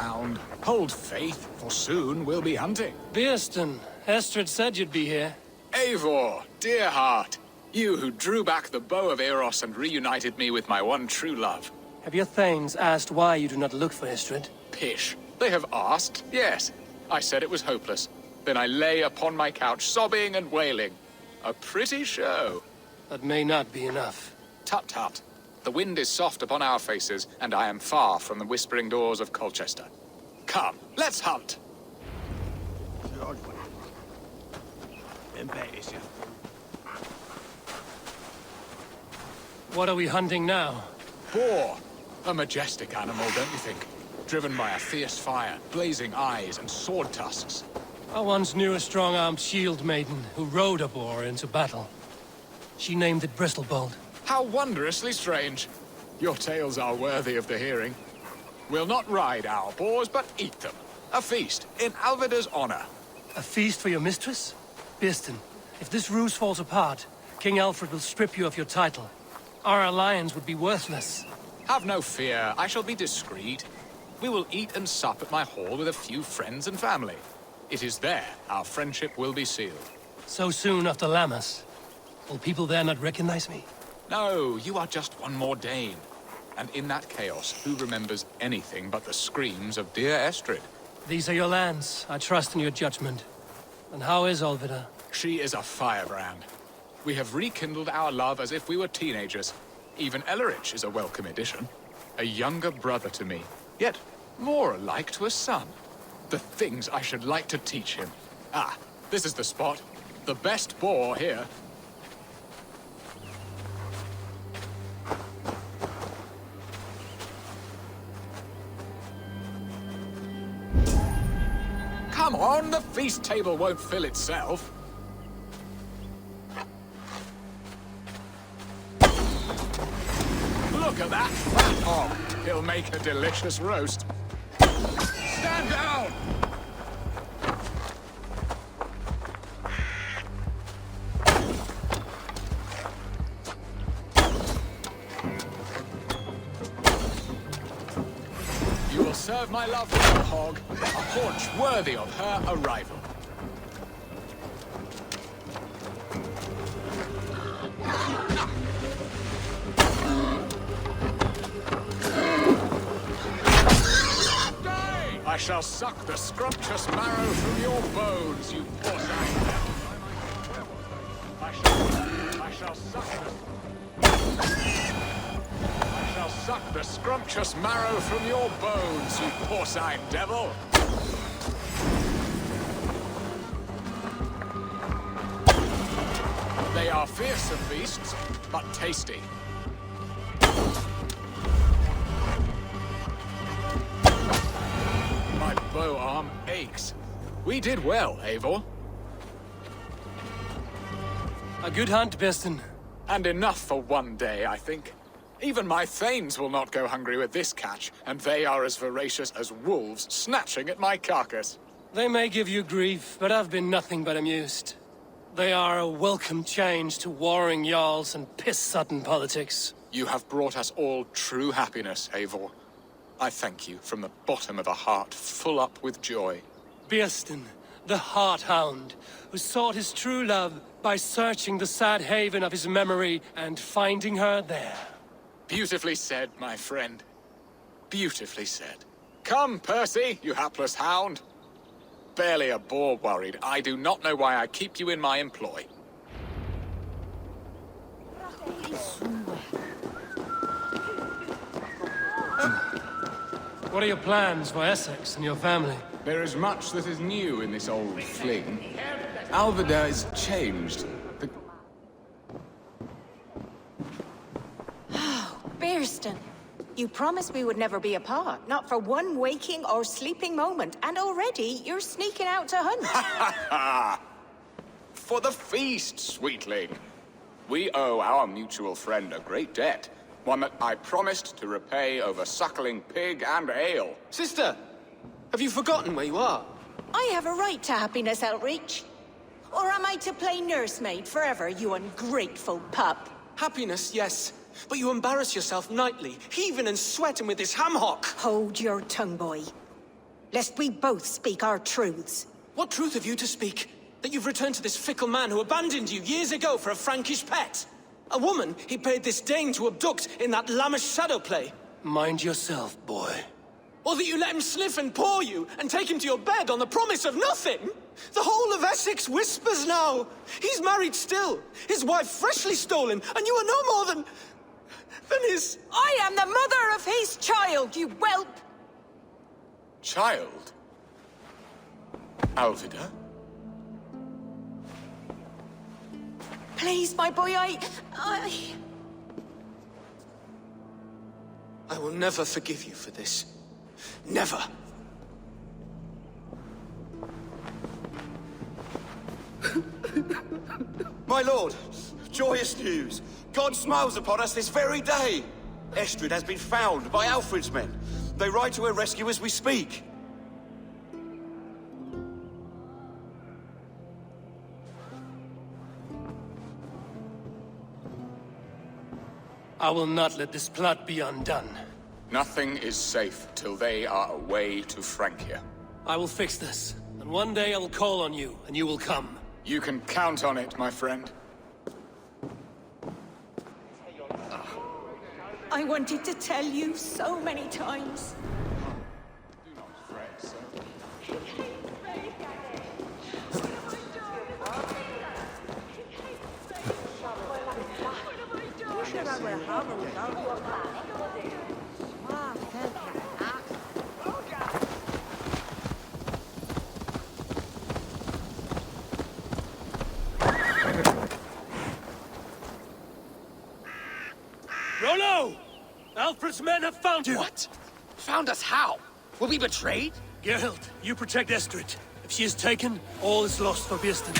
hound. Hold faith, for soon we'll be hunting. Botolphston, Estrid said you'd be here. Eivor, dear heart. You who drew back the bow of Eros and reunited me with my one true love. Have your thanes asked why you do not look for Estrid? Pish. They have asked, yes. I said it was hopeless. Then I lay upon my couch, sobbing and wailing. A pretty show. That may not be enough. Tut tut. The wind is soft upon our faces, and I am far from the whispering doors of Colchester. Come, let's hunt! What are we hunting now? Boar. A majestic animal, don't you think? Driven by a fierce fire, blazing eyes, and sword tusks. I once knew a strong-armed shield maiden who rode a boar into battle. She named it Bristlebolt. How wondrously strange. Your tales are worthy of the hearing. We'll not ride our boars, but eat them. A feast, in Alvida's honor. A feast for your mistress? Botolphston, if this ruse falls apart, King Alfred will strip you of your title. Our alliance would be worthless. Have no fear, I shall be discreet. We will eat and sup at my hall with a few friends and family. It is there our friendship will be sealed. So soon after Lammas? Will people there not recognize me? No, you are just one more Dane. And in that chaos, who remembers anything but the screams of dear Estrid? These are your lands. I trust in your judgment. And how is Alvida? She is a firebrand. We have rekindled our love as if we were teenagers. Even Ellerich is a welcome addition. A younger brother to me, yet more alike to a son. The things I should like to teach him. Ah, this is the spot. The best boar here. Come on, the feast table won't fill itself. Look at that fat hog. He'll make a delicious roast. Stand down! You will serve my love with a hog, a haunch worthy of her arrival. I shall suck the scrumptious marrow from your bones, you poor thing. I shall suck the scrumptious marrow from your bones, you porcine devil. They are fearsome beasts, but tasty. My bow arm aches. We did well, Eivor. A good hunt, Botolphston. And enough for one day, I think. Even my thanes will not go hungry with this catch, and they are as voracious as wolves snatching at my carcass. They may give you grief, but I've been nothing but amused. They are a welcome change to warring jarls and piss-sodden politics. You have brought us all true happiness, Eivor. I thank you from the bottom of a heart full up with joy. Botolphston, the Heart-Hound, who sought his true love by searching the sad haven of his memory and finding her there. Beautifully said, my friend. Beautifully said. Come, Percy, you hapless hound. Barely a boar worried. I do not know why I keep you in my employ. What are your plans for Essex and your family? There is much that is new in this old fling. Alvida is changed. Botolphston, you promised we would never be apart, not for one waking or sleeping moment, and already you're sneaking out to hunt. For the feast, sweetling. We owe our mutual friend a great debt. One that I promised to repay over suckling pig and ale. Sister, have you forgotten where you are? I have a right to happiness, Outreach. Or am I to play nursemaid forever, you ungrateful pup? Happiness, yes. But you embarrass yourself nightly, heaving and sweating with this ham hock. Hold your tongue, boy. lest we both speak our truths. What truth have you to speak? That you've returned to this fickle man who abandoned you years ago for a Frankish pet? A woman he paid this Dane to abduct in that lammish shadow play? Mind yourself, boy. Or that you let him sniff and paw you, and take him to your bed on the promise of nothing? The whole of Essex whispers now. He's married still, his wife freshly stolen, and you are no more than his... I am the mother of his child, you whelp! Child? Alvida? Please, my boy, I will never forgive you for this. Never. My lord, joyous news. God smiles upon us this very day. Estrid has been found by Alfred's men. They ride to her rescue as we speak. I will not let this plot be undone. Nothing is safe till they are away to Francia. I will fix this, and one day I will call on you, and you will come. You can count on it, my friend. I wanted to tell you so many times. Do not fret, sir. Rollo! Alfred's men have found you! What? Found us how? Were we betrayed? Gerhild, you protect Estrid. If she is taken, all is lost for Botolphston.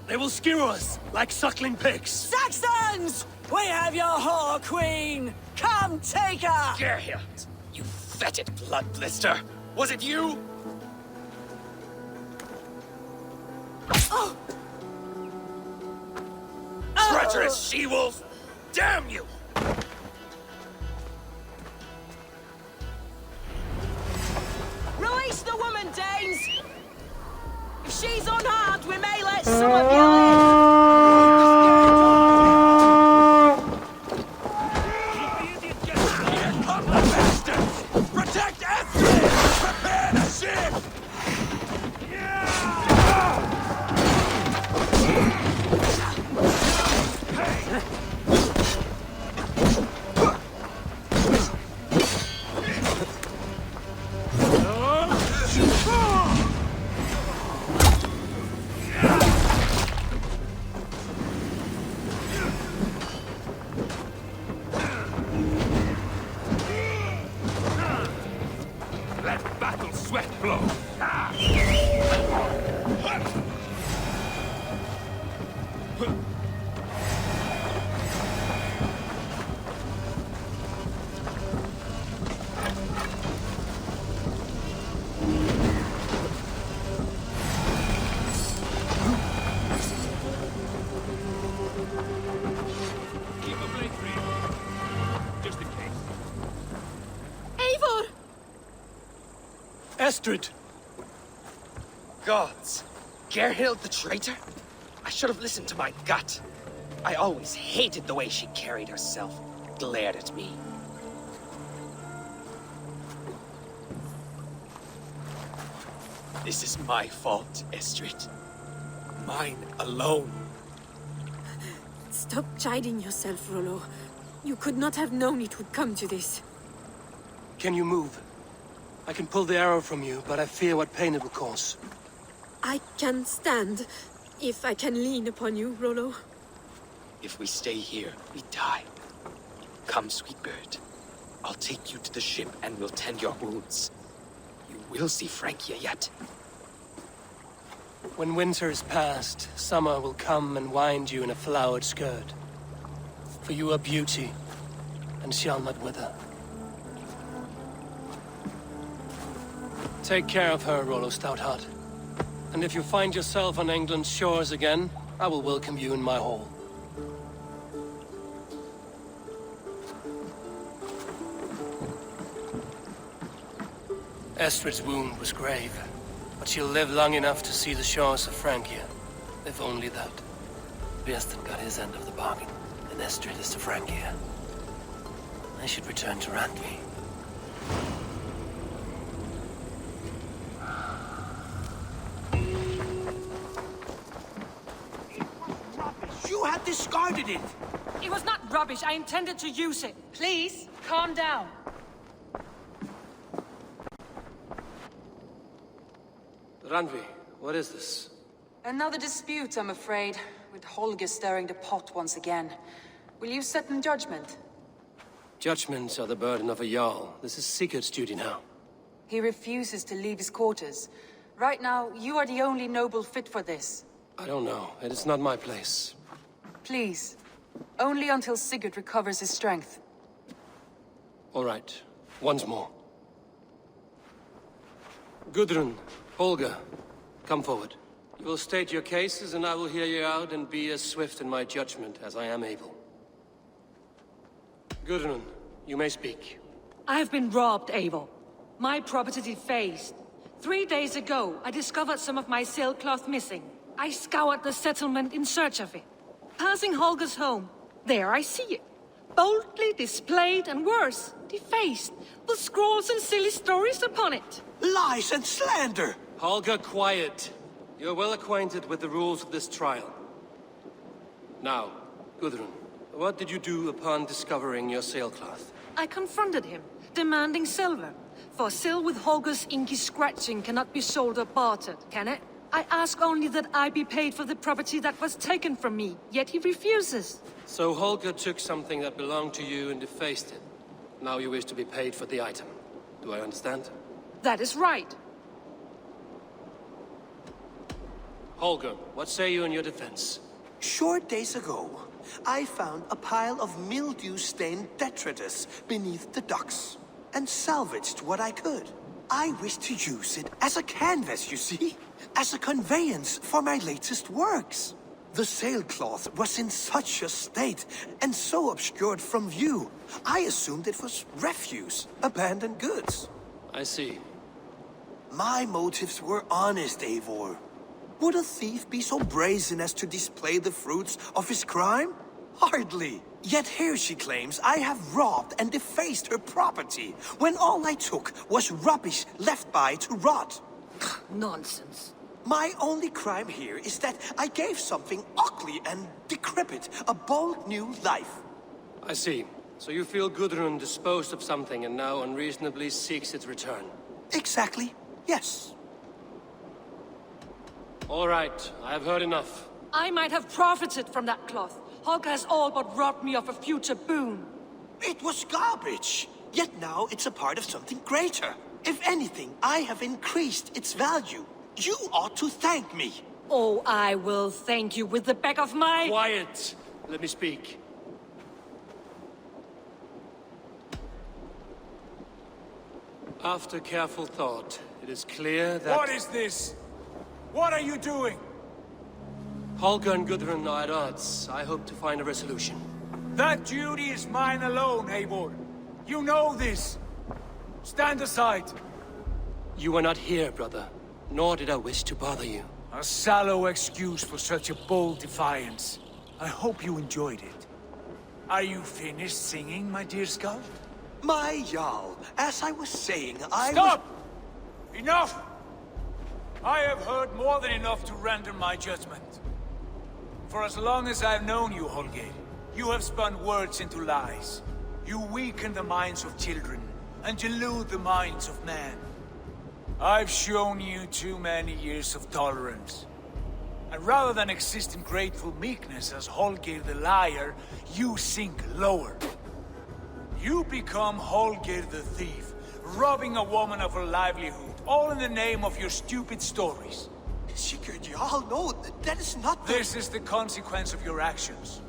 They will skewer us like suckling pigs. Saxons! We have your whore queen! Come take her! Gerhild, you fetid blood blister! Was it you? Oh! Treacherous she-wolf! Damn you! Release the woman, Danes! If she's unharmed, we may let some of you live! Here come the bastards! Protect Estrid! Prepare the ship! Let battle sweat blow! Keep a blade free. Just in case. Eivor! Estrid! Gods! Gerhild the traitor? I should have listened to my gut. I always hated the way she carried herself, glared at me. This is my fault, Estrid. Mine alone. Stop chiding yourself, Rollo. You could not have known it would come to this. Can you move? I can pull the arrow from you, but I fear what pain it will cause. I can stand, if I can lean upon you, Rollo. If we stay here, we die. Come, sweet bird. I'll take you to the ship and we'll tend your wounds. You will see Francia yet. When winter is past, summer will come and wind you in a flowered skirt. For you are beauty, and shall not wither. Take care of her, Rollo Stoutheart. And if you find yourself on England's shores again, I will welcome you in my hall. Estrid's wound was grave, but she'll live long enough to see the shores of Francia. If only that. Bieston got his end of the bargain, and Estrid is to Francia. I should return to Randvi. You had discarded it! It was not rubbish. I intended to use it. Please, calm down. Randvi, what is this? Another dispute, I'm afraid, with Holger stirring the pot once again. Will you sit in judgment? Judgments are the burden of a Jarl. This is Sigurd's duty now. He refuses to leave his quarters. Right now, you are the only noble fit for this. I don't know. It is not my place. Please. Only until Sigurd recovers his strength. All right. Once more. Gudrun, Holger, come forward. You will state your cases, and I will hear you out and be as swift in my judgment as I am able. Gudrun, you may speak. I have been robbed, Eivor. My property defaced. 3 days ago, I discovered some of my sailcloth missing. I scoured the settlement in search of it. Passing Holger's home, there I see it. Boldly displayed and worse, defaced, with scrolls and silly stories upon it. Lies and slander! Holger, quiet. You're well acquainted with the rules of this trial. Now, Gudrun, what did you do upon discovering your sailcloth? I confronted him, demanding silver. For sil with Holger's inky scratching cannot be sold or bartered, can it? I ask only that I be paid for the property that was taken from me, yet he refuses. So Holger took something that belonged to you and defaced it. Now you wish to be paid for the item. Do I understand? That is right. Holger, what say you in your defense? Short days ago, I found a pile of mildew-stained detritus beneath the docks, and salvaged what I could. I wish to use it as a canvas, you see? As a conveyance for my latest works. The sailcloth was in such a state, and so obscured from view, I assumed it was refuse, abandoned goods. I see. My motives were honest, Eivor. Would a thief be so brazen as to display the fruits of his crime? Hardly. Yet here she claims I have robbed and defaced her property, when all I took was rubbish left by to rot. Nonsense. My only crime here is that I gave something ugly and decrepit a bold new life. I see. So you feel Gudrun disposed of something and now unreasonably seeks its return? Exactly, yes. All right, I have heard enough. I might have profited from that cloth. Holger has all but robbed me of a future boon. It was garbage. Yet now it's a part of something greater. If anything, I have increased its value. You ought to thank me. Oh, I will thank you with the back of my... Quiet! Let me speak. After careful thought, it is clear that... What is this? What are you doing? Holger and Gudrun are at odds. I hope to find a resolution. That duty is mine alone, Eivor. You know this. Stand aside. You were not here, brother. Nor did I wish to bother you. A sallow excuse for such a bold defiance. I hope you enjoyed it. Are you finished singing, my dear Skald? My Jarl, as I was saying, Stop! Enough! I have heard more than enough to render my judgment. For as long as I've known you, Holger, you have spun words into lies. You weaken the minds of children, and delude the minds of men. I've shown you too many years of tolerance. And rather than exist in grateful meekness as Holger the liar, you sink lower. You become Holger the thief, robbing a woman of her livelihood, all in the name of your stupid stories. Sigurd, Jarl, no, that is not the... This is the consequence of your actions.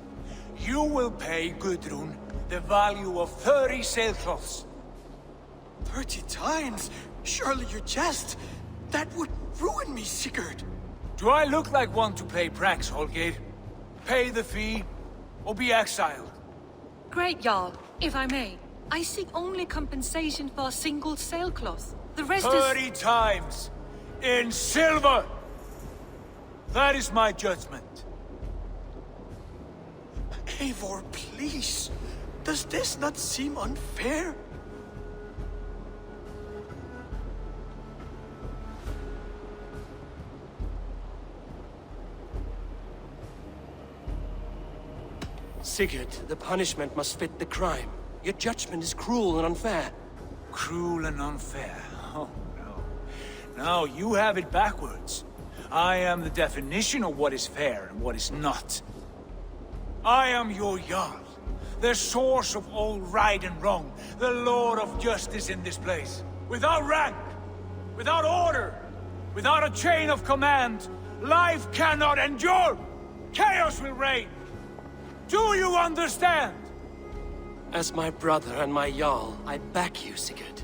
You will pay Gudrun the value of 30 sailcloths. 30 times? Surely you jest. That would ruin me, Sigurd. Do I look like one to play pranks, Holger? Pay the fee, or be exiled. Great, Jarl, if I may. I seek only compensation for a single sailcloth. The rest 30 times! In silver! That is my judgment. Eivor, please. Does this not seem unfair? Sigurd, the punishment must fit the crime. Your judgment is cruel and unfair. Cruel and unfair. Oh, no. No, you have it backwards. I am the definition of what is fair and what is not. I am your Jarl, the source of all right and wrong, the Lord of justice in this place. Without rank, without order, without a chain of command, life cannot endure. Chaos will reign. Do you understand? As my brother and my Jarl, I back you, Sigurd.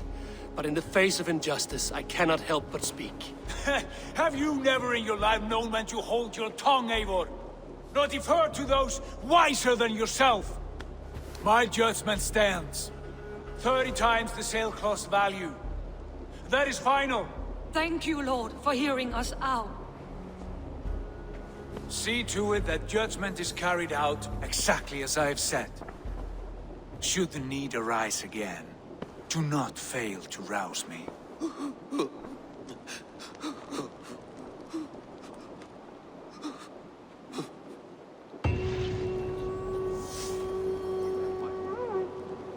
But in the face of injustice, I cannot help but speak. Have you never in your life known when to hold your tongue, Eivor? Not defer to those wiser than yourself. My judgment stands. 30 times the sailcloth's value. That is final. Thank you, Lord, for hearing us out. See to it that judgment is carried out exactly as I have said. Should the need arise again, do not fail to rouse me.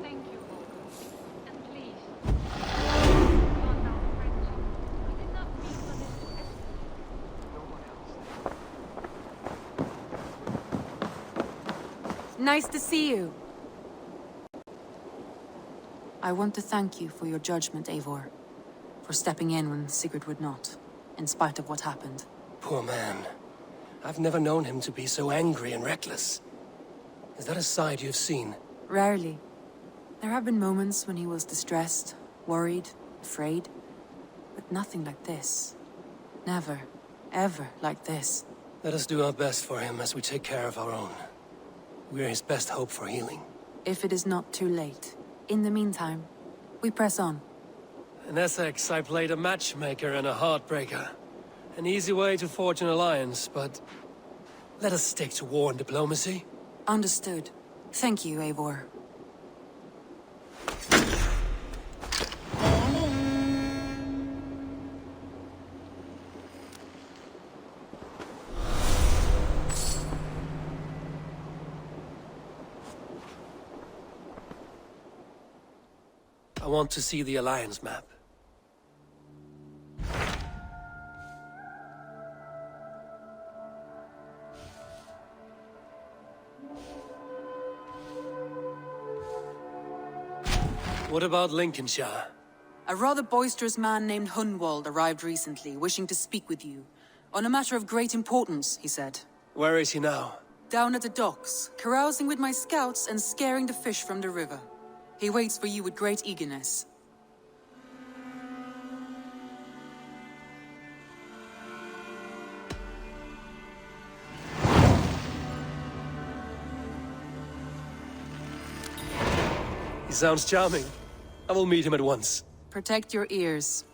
Thank you, Holger. And please, beyond our friendship, I did not mean for this to escalate. No one else. Nice to see you. I want to thank you for your judgment, Eivor. For stepping in when Sigurd would not, in spite of what happened. Poor man. I've never known him to be so angry and reckless. Is that a side you've seen? Rarely. There have been moments when he was distressed, worried, afraid. But nothing like this. Never, ever like this. Let us do our best for him as we take care of our own. We're his best hope for healing. If it is not too late. In the meantime, we press on. In Essex, I played a matchmaker and a heartbreaker. An easy way to forge an alliance, but... let us stick to war and diplomacy. Understood. Thank you, Eivor. I want to see the alliance map. What about Lincolnshire? A rather boisterous man named Hunwald arrived recently, wishing to speak with you. On a matter of great importance, he said. Where is he now? Down at the docks, carousing with my scouts and scaring the fish from the river. He waits for you with great eagerness. He sounds charming. I will meet him at once. Protect your ears.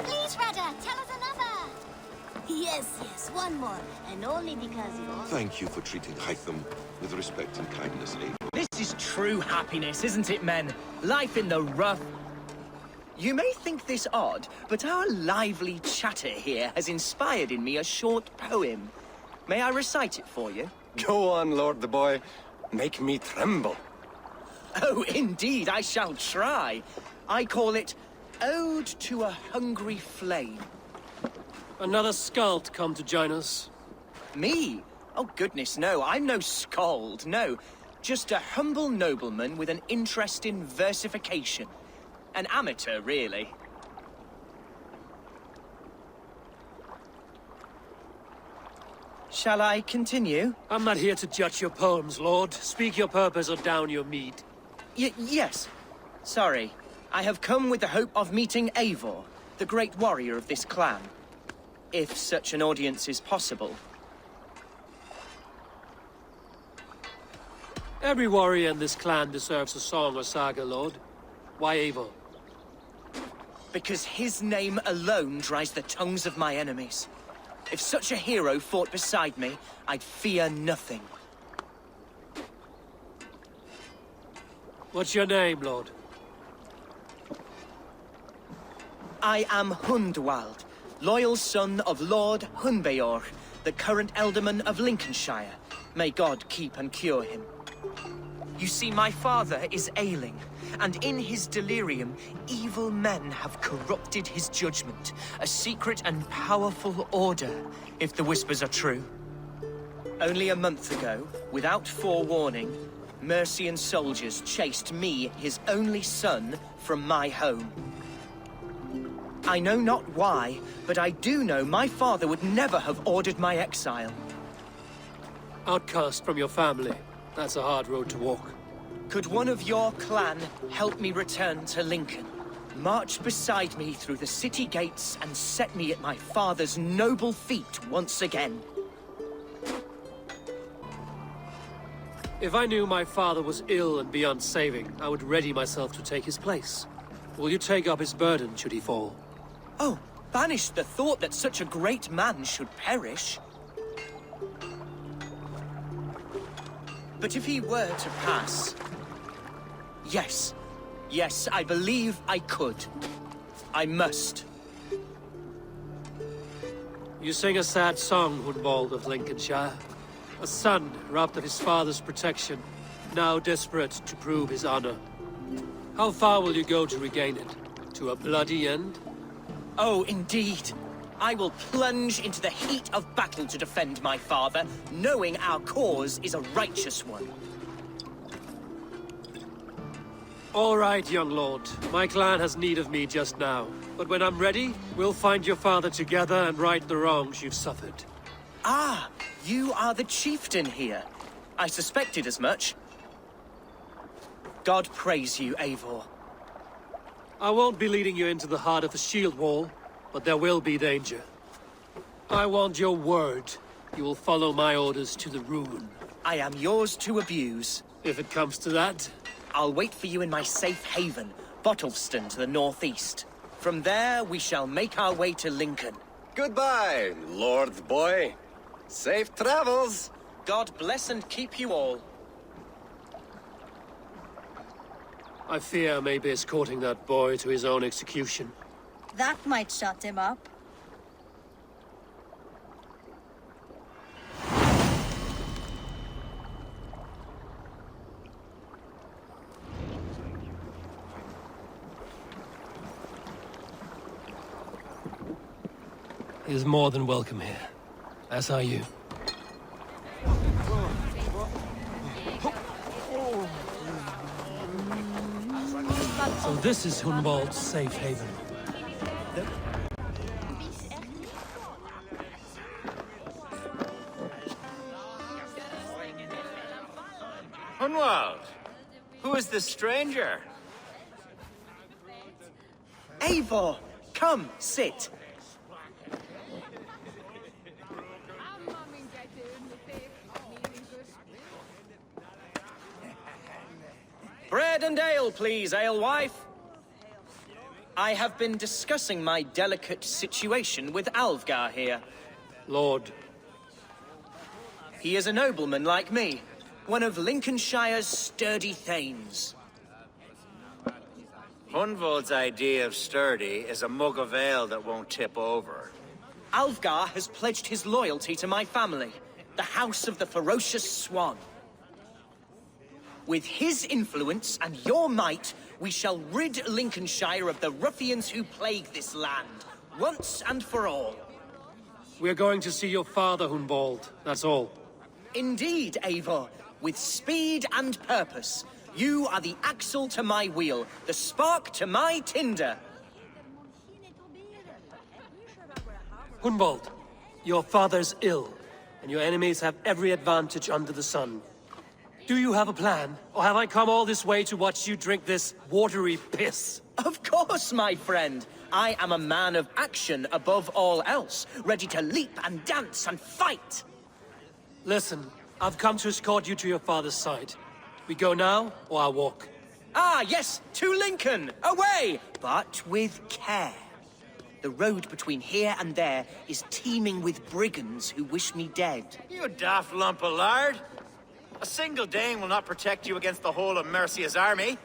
Please, Rada, tell us another! Yes, one more, and only because you... Thank you for treating Hytham with respect and kindness, Eivor. This is true happiness, isn't it, men? Life in the rough. You may think this odd, but our lively chatter here has inspired in me a short poem. May I recite it for you? Go on, Lord the Boy. Make me tremble. Oh, indeed, I shall try. I call it Ode to a Hungry Flame. Another skald come to join us. Me? Oh, goodness, no. I'm no skald, no. Just a humble nobleman with an interest in versification. An amateur, really. Shall I continue? I'm not here to judge your poems, Lord. Speak your purpose or down your mead. Yes. Sorry. I have come with the hope of meeting Eivor, the great warrior of this clan. If such an audience is possible. Every warrior in this clan deserves a song or saga, Lord. Why Eivor? Because his name alone dries the tongues of my enemies. If such a hero fought beside me, I'd fear nothing. What's your name, Lord? I am Hunwald, loyal son of Lord Hundbeorht, the current Ealdorman of Lincolnshire. May God keep and cure him. You see, my father is ailing, and in his delirium, evil men have corrupted his judgment. A secret and powerful order, if the whispers are true. Only a month ago, without forewarning, Mercian soldiers chased me, his only son, from my home. I know not why, but I do know my father would never have ordered my exile. Outcast from your family. That's a hard road to walk. Could one of your clan help me return to Lincoln? March beside me through the city gates and set me at my father's noble feet once again. If I knew my father was ill and beyond saving, I would ready myself to take his place. Will you take up his burden should he fall? Oh, banish the thought that such a great man should perish. But if he were to pass... Yes. Yes, I believe I could. I must. You sing a sad song, Hunwald of Lincolnshire. A son robbed of his father's protection, now desperate to prove his honor. How far will you go to regain it? To a bloody end? Oh, indeed. I will plunge into the heat of battle to defend my father, knowing our cause is a righteous one. All right, young lord. My clan has need of me just now. But when I'm ready, we'll find your father together and right the wrongs you've suffered. Ah, you are the chieftain here. I suspected as much. God praise you, Eivor. I won't be leading you into the heart of the shield wall, but there will be danger. I want your word. You will follow my orders to the ruin. I am yours to abuse. If it comes to that. I'll wait for you in my safe haven, Botolphston to the northeast. From there, we shall make our way to Lincoln. Goodbye, Lord Boy. Safe travels. God bless and keep you all. I fear I may be escorting that boy to his own execution. That might shut him up. He is more than welcome here. As are you. So this is Hunwald's safe haven. Hunwald, who is this stranger? Eivor, come, sit. Bread and ale, please, alewife. I have been discussing my delicate situation with Aelfgar here. Lord. He is a nobleman like me, one of Lincolnshire's sturdy thanes. Hunwald's idea of sturdy is a mug of ale that won't tip over. Aelfgar has pledged his loyalty to my family, the House of the Ferocious Swan. With his influence and your might, we shall rid Lincolnshire of the ruffians who plague this land, once and for all. We're going to see your father, Hunwald. That's all. Indeed, Eivor. With speed and purpose. You are the axle to my wheel, the spark to my tinder. Hunwald, your father's ill, and your enemies have every advantage under the sun. Do you have a plan, or have I come all this way to watch you drink this watery piss? Of course, my friend. I am a man of action above all else, ready to leap and dance and fight. Listen, I've come to escort you to your father's side. We go now, or I walk? Ah, yes, to Lincoln! Away! But with care. The road between here and there is teeming with brigands who wish me dead. You daft lump of lard! A single Dane will not protect you against the whole of Mercia's army.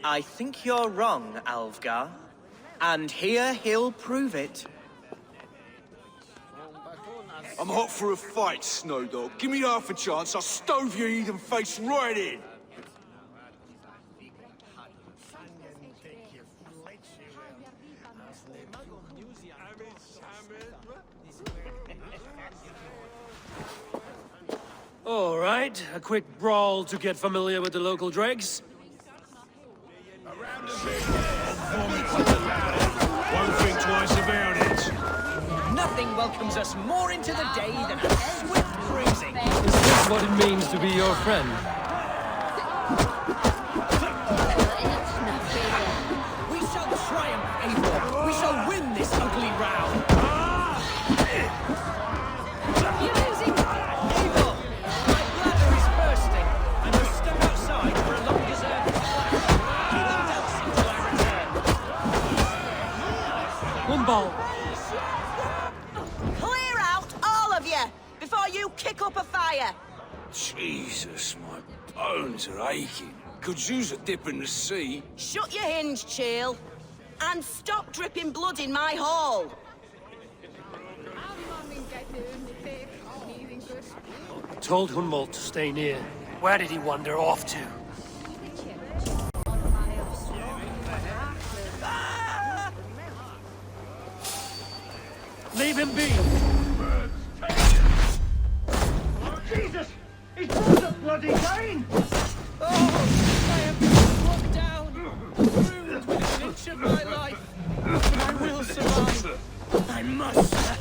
I think you're wrong, Aelfgar. And here he'll prove it. I'm hot for a fight, Snowdog. Give me half a chance, I'll stove your heathen face right in! All right, a quick brawl to get familiar with the local dregs. Won't think twice about it. Nothing welcomes us more into the day than a swift cruising. Is this what it means to be your friend? We shall triumph, Eivor. We shall win this ugly row. You're losing. Eivor, my bladder is bursting. I must step outside for a long-deserved flash. Keep them dancing till I return. Hunwald! Clear out, all of you, before you kick up a fire. Jesus, my bones are aching. Could use a dip in the sea. Shut your hinge, Chill, and stop dripping blood in my hall. Told Hunwald to stay near. Where did he wander off to? Leave him be! Jesus! He's brought a bloody Dane! Oh, I have been struck down, ruined within an inch of my life. But I will survive. I must.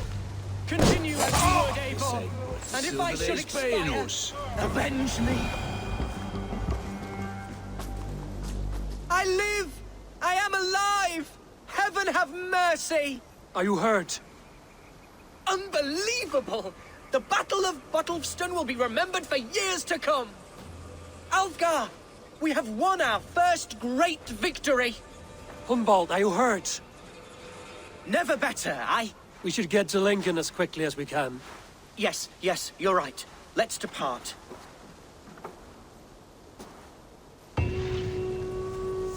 Continue as you would, Eivor. And if I should expire, avenge me. I live! I am alive! Heaven have mercy! Are you hurt? Unbelievable! The Battle of Botolphston will be remembered for years to come! Aelfgar! We have won our first great victory! Hunwald, are you hurt? Never better, We should get to Lincoln as quickly as we can. Yes, you're right. Let's depart.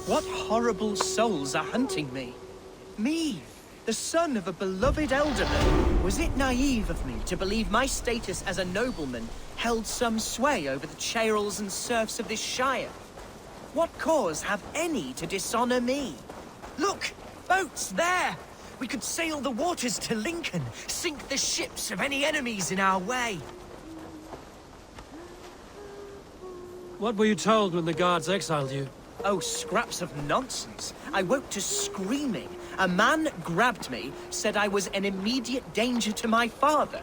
What horrible souls are hunting me? Me, the son of a beloved Ealdorman. Was it naive of me to believe my status as a nobleman held some sway over the churls and serfs of this shire? What cause have any to dishonor me? Look! Boats there! We could sail the waters to Lincoln, sink the ships of any enemies in our way. What were you told when the guards exiled you? Oh, scraps of nonsense. I woke to screaming. A man grabbed me, said I was an immediate danger to my father.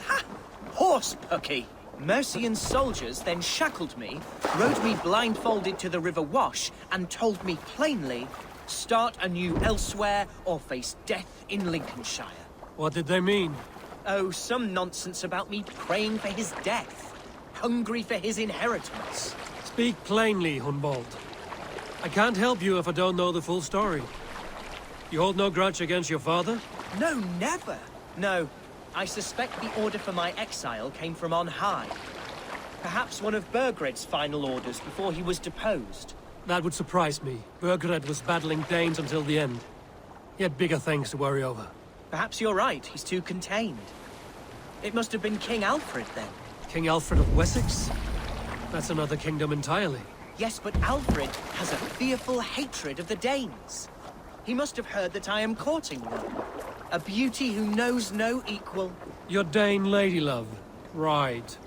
Ha! Horse-pucky. Mercian soldiers then shackled me, rode me blindfolded to the River Wash, and told me plainly, start anew elsewhere or face death in Lincolnshire. What did they mean? Oh, some nonsense about me praying for his death, hungry for his inheritance. Speak plainly, Hunwald. I can't help you if I don't know the full story. You hold no grudge against your father? No, never. No, I suspect the order for my exile came from on high. Perhaps one of Burgred's final orders before he was deposed. That would surprise me. Burgred was battling Danes until the end. He had bigger things to worry over. Perhaps you're right, he's too contained. It must have been King Alfred, then. King Alfred of Wessex? That's another kingdom entirely. Yes, but Alfred has a fearful hatred of the Danes. He must have heard that I am courting one. A beauty who knows no equal. Your Dane lady love. Right.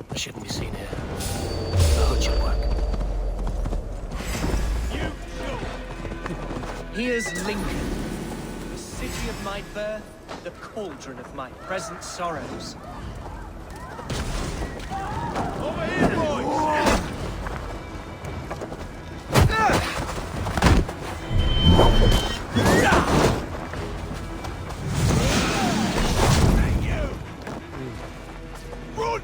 I shouldn't be seen here. The hood should work. Here's Lincoln. The city of my birth, the cauldron of my present sorrows. Over here, boys! Run!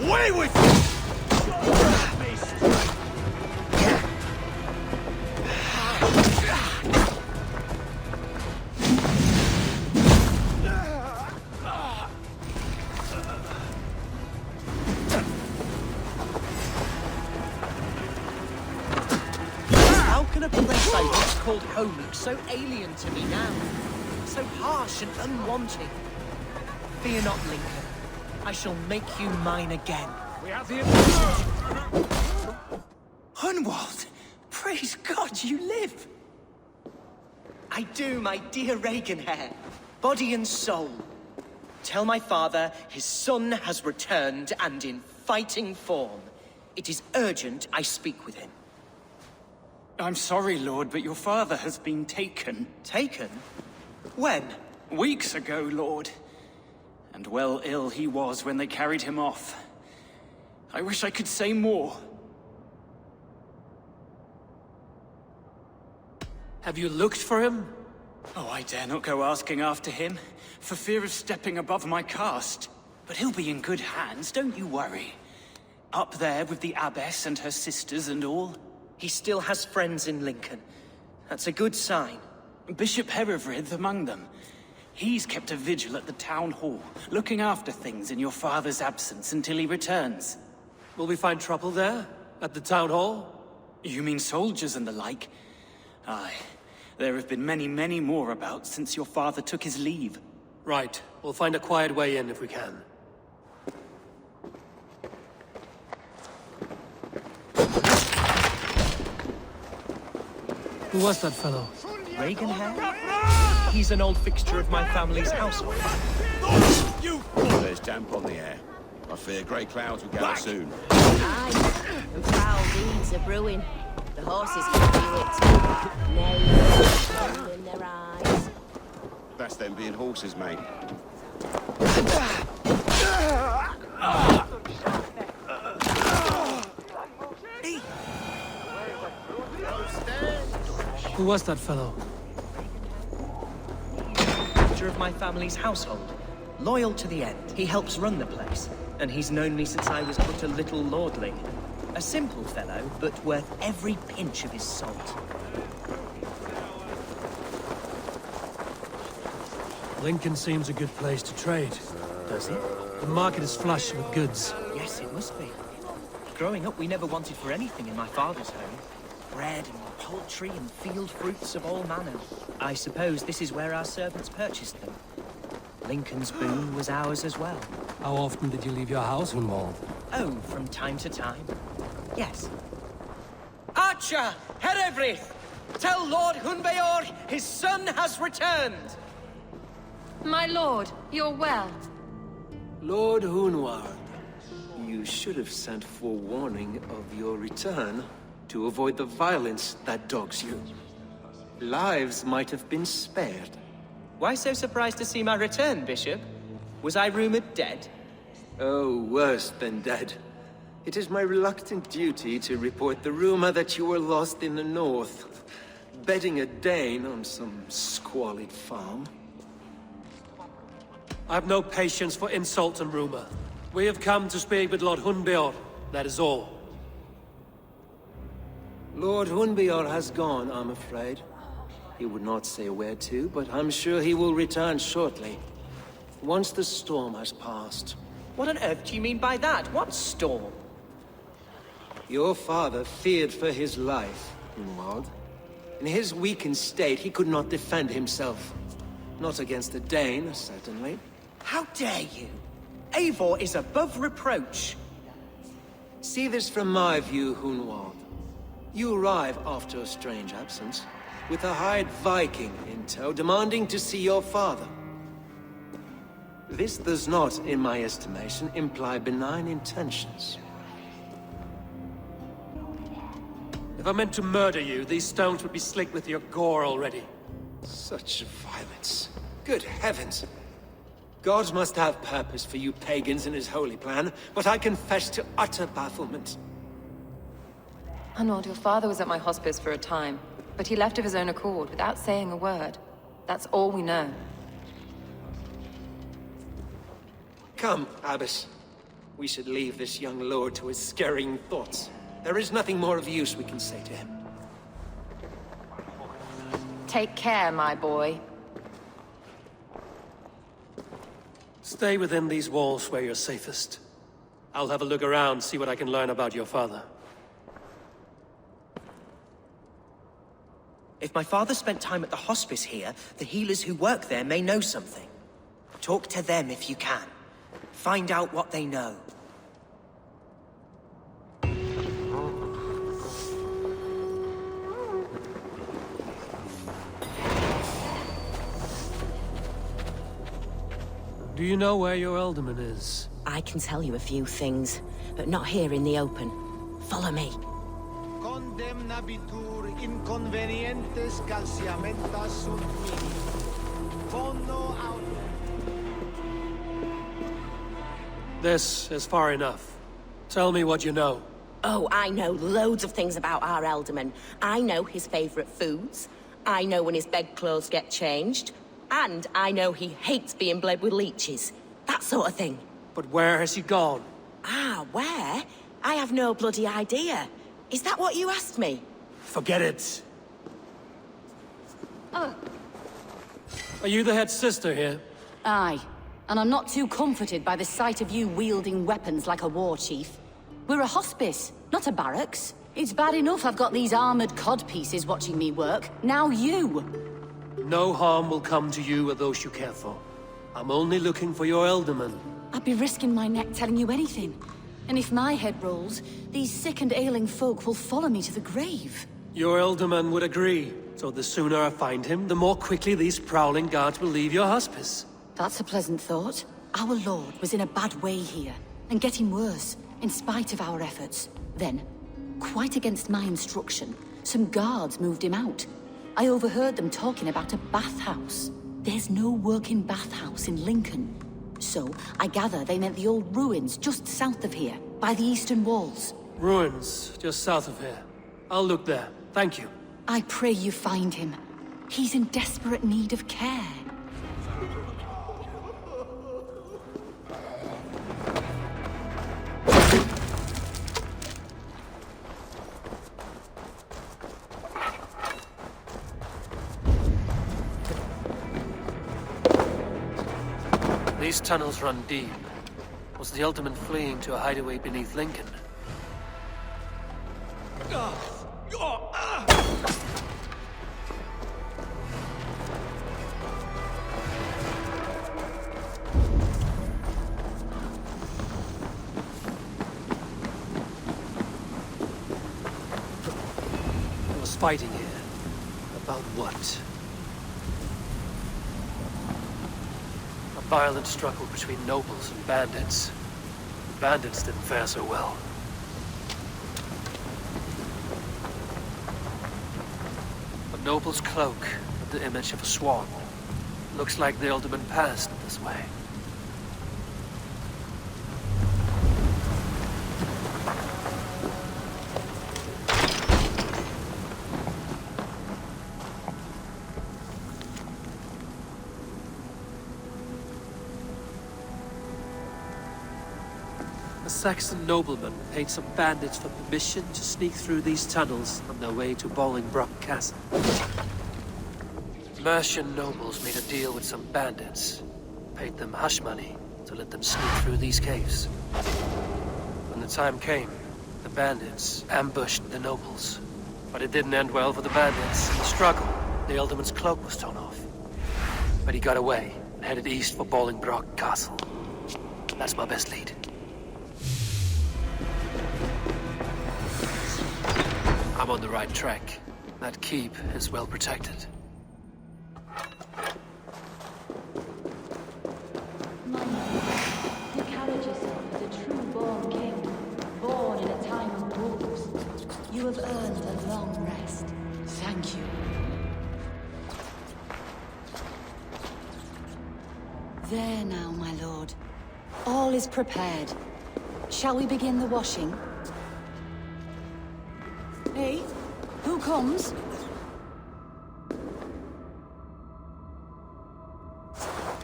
Away with you! How can a place I once called home look so alien to me now? So harsh and unwanted. Fear not, Lincoln. I shall make you mine again. We have the Hunwald! Praise God you live! I do, my dear Regenhair. Body and soul. Tell my father his son has returned and in fighting form. It is urgent I speak with him. I'm sorry, Lord, but your father has been taken. Taken? When? Weeks ago, Lord. And well ill he was when they carried him off. I wish I could say more. Have you looked for him? Oh, I dare not go asking after him, for fear of stepping above my caste. But he'll be in good hands, don't you worry. Up there with the abbess and her sisters and all. He still has friends in Lincoln. That's a good sign. Bishop Herefrith among them. He's kept a vigil at the town hall, looking after things in your father's absence until he returns. Will we find trouble there? At the town hall? You mean soldiers and the like? Aye. There have been many, many more about since your father took his leave. Right. We'll find a quiet way in if we can. Who was that fellow? Regenhair? He's an old fixture of my family's household. There's damp on the air. I fear grey clouds will gather soon. Aye, and foul deeds are brewing. The horses can feel it too. Nails in their eyes. That's them being horses, mate. Who was that fellow? Fixture of my family's household. Loyal to the end. He helps run the place. And he's known me since I was but a little lordling. A simple fellow, but worth every pinch of his salt. Lincoln seems a good place to trade. Does it? The market is flush with goods. Yes, it must be. Growing up, we never wanted for anything in my father's home. Bread and poultry and field fruits of all manner. I suppose this is where our servants purchased them. Lincoln's boon was ours as well. How often did you leave your house, Hunwald? Oh, from time to time. Yes. Archer! Herefrith! Tell Lord Hundbeorht his son has returned! My lord, you're well. Lord Hunwald, you should have sent forewarning of your return to avoid the violence that dogs you. Lives might have been spared. Why so surprised to see my return, Bishop? Was I rumored dead? Oh, worse than dead. It is my reluctant duty to report the rumor that you were lost in the north, bedding a Dane on some squalid farm. I've no patience for insult and rumor. We have come to speak with Lord Hundbeorht, that is all. Lord Hundbeorht has gone, I'm afraid. He would not say where to, but I'm sure he will return shortly. Once the storm has passed. What on earth do you mean by that? What storm? Your father feared for his life, Hunwald. In his weakened state, he could not defend himself. Not against a Dane, certainly. How dare you? Eivor is above reproach. See this from my view, Hunwald. You arrive after a strange absence, with a hired Viking in tow, demanding to see your father. This does not, in my estimation, imply benign intentions. If I meant to murder you, these stones would be slicked with your gore already. Such violence. Good heavens! God must have purpose for you pagans in his holy plan, but I confess to utter bafflement. Hunwald, your father was at my hospice for a time, but he left of his own accord, without saying a word. That's all we know. Come, Abbess. We should leave this young lord to his scurrying thoughts. There is nothing more of use we can say to him. Take care, my boy. Stay within these walls where you're safest. I'll have a look around, see what I can learn about your father. If my father spent time at the hospice here, the healers who work there may know something. Talk to them if you can. Find out what they know. Do you know where your Ealdorman is? I can tell you a few things, but not here in the open. Follow me. Condemnabitur inconvenientes calciamentas sunt mini. Fondo aut. This is far enough. Tell me what you know. Oh, I know loads of things about our Ealdorman. I know his favorite foods. I know when his bedclothes get changed. And I know he hates being bled with leeches. That sort of thing. But where has he gone? Ah, where? I have no bloody idea. Is that what you asked me? Forget it. Are you the head sister here? Aye. And I'm not too comforted by the sight of you wielding weapons like a war chief. We're a hospice, not a barracks. It's bad enough I've got these armored codpieces watching me work. Now you! No harm will come to you or those you care for. I'm only looking for your Ealdorman. I'd be risking my neck telling you anything. And if my head rolls, these sick and ailing folk will follow me to the grave. Your Ealdorman would agree. So the sooner I find him, the more quickly these prowling guards will leave your hospice. That's a pleasant thought. Our lord was in a bad way here, and getting worse, in spite of our efforts. Then, quite against my instruction, some guards moved him out. I overheard them talking about a bathhouse. There's no working bathhouse in Lincoln. So, I gather they meant the old ruins just south of here, by the eastern walls. Ruins, just south of here. I'll look there. Thank you. I pray you find him. He's in desperate need of care. These tunnels run deep. Was the Ealdorman fleeing to a hideaway beneath Lincoln? There was fighting here. About what? Violent struggle between nobles and bandits. The bandits didn't fare so well. A noble's cloak with the image of a swan. Looks like the Ealdorman passed this way. A Saxon nobleman paid some bandits for permission to sneak through these tunnels on their way to Bolingbroke Castle. Mercian nobles made a deal with some bandits, paid them hush money to let them sneak through these caves. When the time came, the bandits ambushed the nobles. But it didn't end well for the bandits. In the struggle, the Ealdorman's cloak was torn off. But he got away and headed east for Bolingbroke Castle. That's my best lead. I'm on the right track. That keep is well protected. You carried yourself as a true-born king, born in a time of wolves. You have earned a long rest. Thank you. There now, my lord. All is prepared. Shall we begin the washing? Hey, who comes?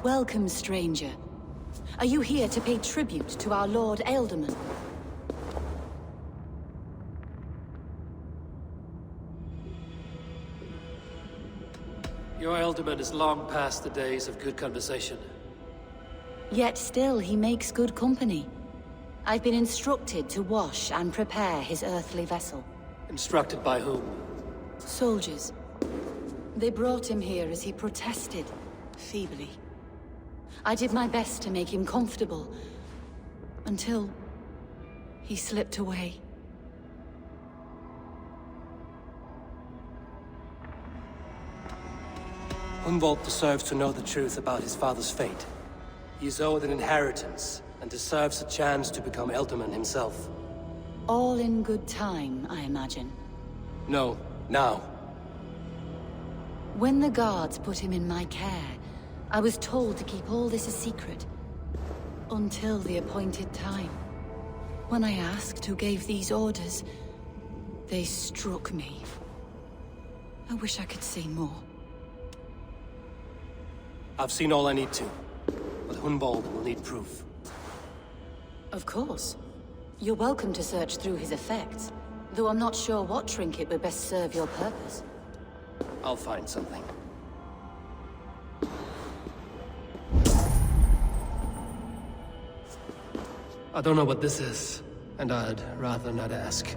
Welcome, stranger. Are you here to pay tribute to our Lord Ealdorman? Your Ealdorman is long past the days of good conversation. Yet still he makes good company. I've been instructed to wash and prepare his earthly vessel. Instructed by whom? Soldiers. They brought him here as he protested, feebly. I did my best to make him comfortable, until he slipped away. Hunwald deserves to know the truth about his father's fate. He is owed an inheritance, and deserves a chance to become Ealdorman himself. All in good time, I imagine. No, now. When the guards put him in my care, I was told to keep all this a secret. Until the appointed time. When I asked who gave these orders, they struck me. I wish I could say more. I've seen all I need to, but Hunwald will need proof. Of course. You're welcome to search through his effects, though I'm not sure what trinket would best serve your purpose. I'll find something. I don't know what this is, and I'd rather not ask.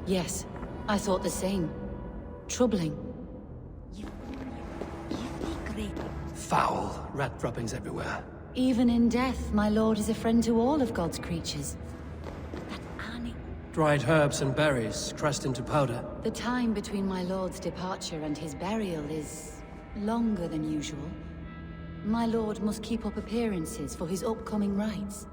Yes, I thought the same. Troubling. Foul rat droppings everywhere. Even in death, my lord is a friend to all of God's creatures. Dried herbs and berries, crushed into powder. The time between my lord's departure and his burial is longer than usual. My lord must keep up appearances for his upcoming rites.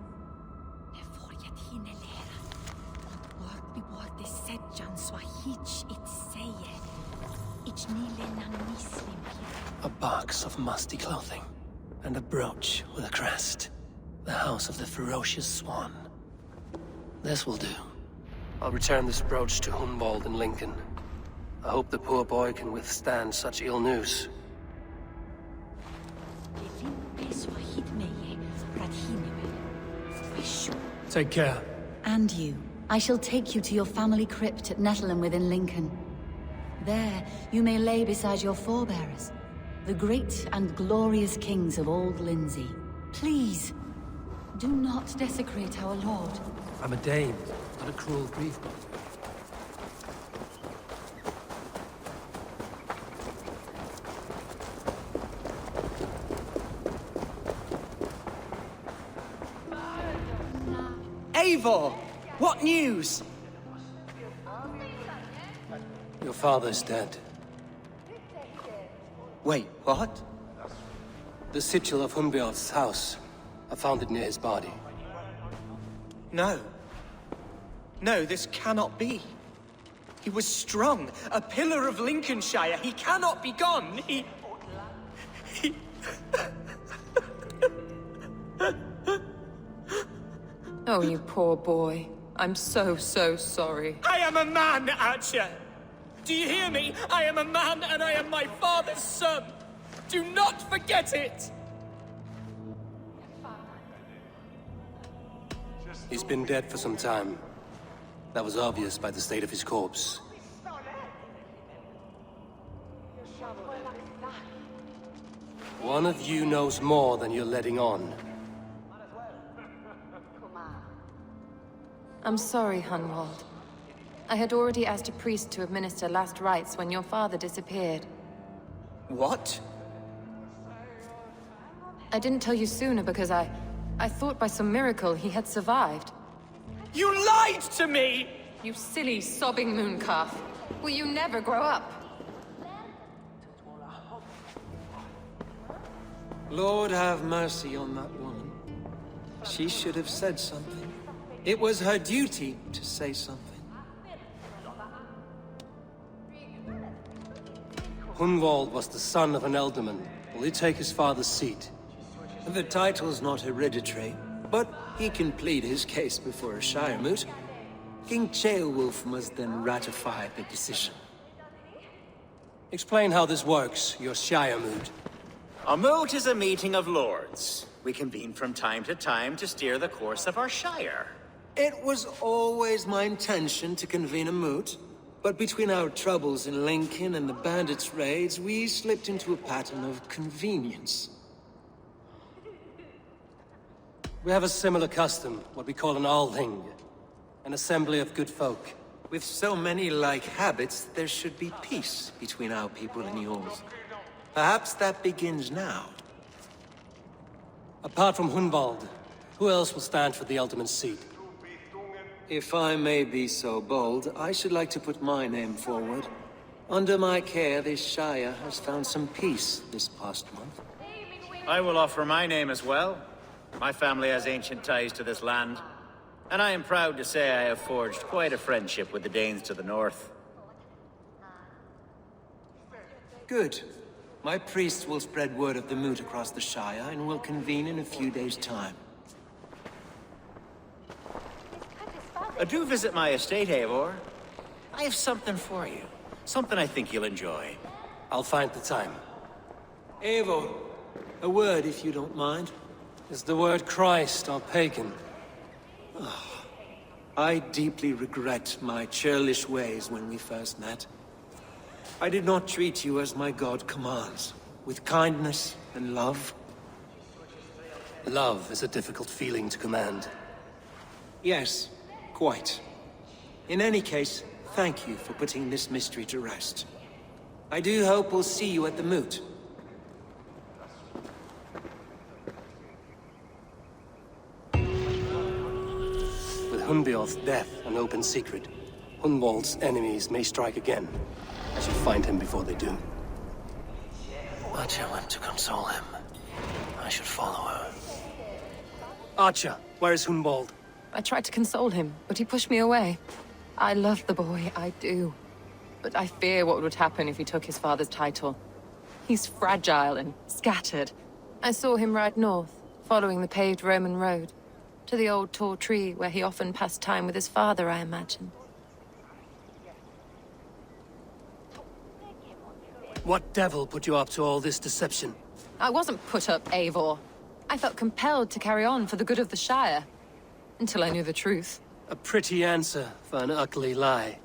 A box of musty clothing, and a brooch with a crest. The house of the ferocious swan. This will do. I'll return this brooch to Hunwald in Lincoln. I hope the poor boy can withstand such ill news. Take care. And you. I shall take you to your family crypt at Nettleton within Lincoln. There, you may lay beside your forebearers, the great and glorious kings of Old Lindsey. Please, do not desecrate our lord. I'm a Dane, not a cruel grief. Eivor! What news? Your father's dead. Wait, what? The sigil of Hundbeorht's house. I found it near his body. No. No, this cannot be. He was strong, a pillar of Lincolnshire. He cannot be gone. He... Oh, you poor boy. I'm so sorry. I am a man, Archer! Do you hear me? I am a man and I am my father's son! Do not forget it! He's been dead for some time. That was obvious by the state of his corpse. One of you knows more than you're letting on. I'm sorry, Hunwald. I had already asked a priest to administer last rites when your father disappeared. What? I didn't tell you sooner because I thought by some miracle he had survived. You lied to me! You silly, sobbing mooncalf. Will you never grow up? Lord have mercy on that woman. She should have said something. It was her duty to say something. Hunwald was the son of an Ealdorman. Will he take his father's seat? The title's not hereditary, but he can plead his case before a shiremoot. King Ceolwulf must then ratify the decision. Explain how this works, your shiremoot. A moot is a meeting of lords. We convene from time to time to steer the course of our shire. It was always my intention to convene a moot, but between our troubles in Lincoln and the bandits' raids, we slipped into a pattern of convenience. We have a similar custom, what we call an althing, an assembly of good folk. With so many like habits, there should be peace between our people and yours. Perhaps that begins now. Apart from Hunwald, who else will stand for the Ealdorman seat? If I may be so bold, I should like to put my name forward. Under my care, this shire has found some peace this past month. I will offer my name as well. My family has ancient ties to this land, and I am proud to say I have forged quite a friendship with the Danes to the north. Good. My priests will spread word of the moot across the shire, and will convene in a few days' time. Do visit my estate, Eivor. I have something for you. Something I think you'll enjoy. I'll find the time. Eivor, a word if you don't mind. Is the word Christ or pagan? I deeply regret my churlish ways when we first met. I did not treat you as my god commands, with kindness and love. Love is a difficult feeling to command. Yes, quite. In any case, thank you for putting this mystery to rest. I do hope we'll see you at the moot. Hundbeorht's death an open secret, Hunwald's enemies may strike again. I should find him before they do. Archer went to console him. I should follow her. Archer, where is Hunwald? I tried to console him, but he pushed me away. I love the boy, I do. But I fear what would happen if he took his father's title. He's fragile and scattered. I saw him ride north, following the paved Roman road. To the old tall tree where he often passed time with his father, I imagine. What devil put you up to all this deception? I wasn't put up, Eivor. I felt compelled to carry on for the good of the Shire. Until I knew the truth. A pretty answer for an ugly lie.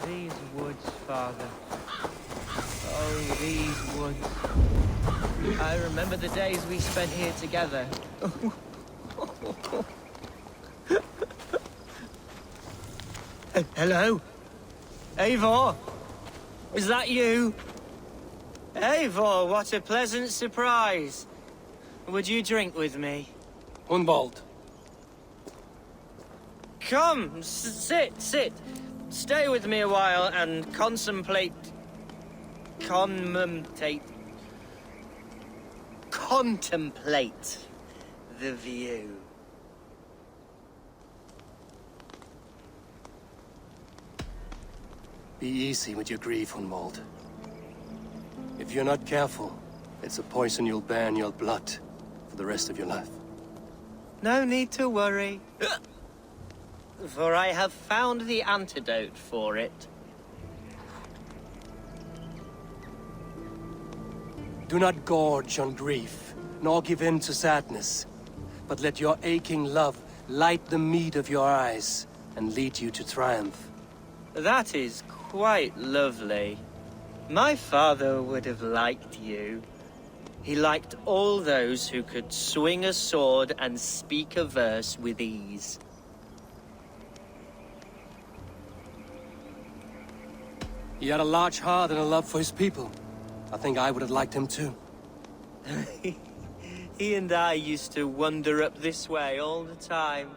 These woods, Father. Oh, these woods. I remember the days we spent here together. Hello? Eivor? Is that you? Eivor, what a pleasant surprise. Would you drink with me? Hunwald. Come, sit. Stay with me a while and contemplate the view. Be easy with your grief, Hunwald. If you're not careful, it's a poison you'll bear in your blood for the rest of your life. No need to worry. For I have found the antidote for it. Do not gorge on grief, nor give in to sadness, but let your aching love light the mead of your eyes and lead you to triumph. That is quite lovely. My father would have liked you. He liked all those who could swing a sword and speak a verse with ease. He had a large heart and a love for his people. I think I would have liked him too. He and I used to wander up this way all the time.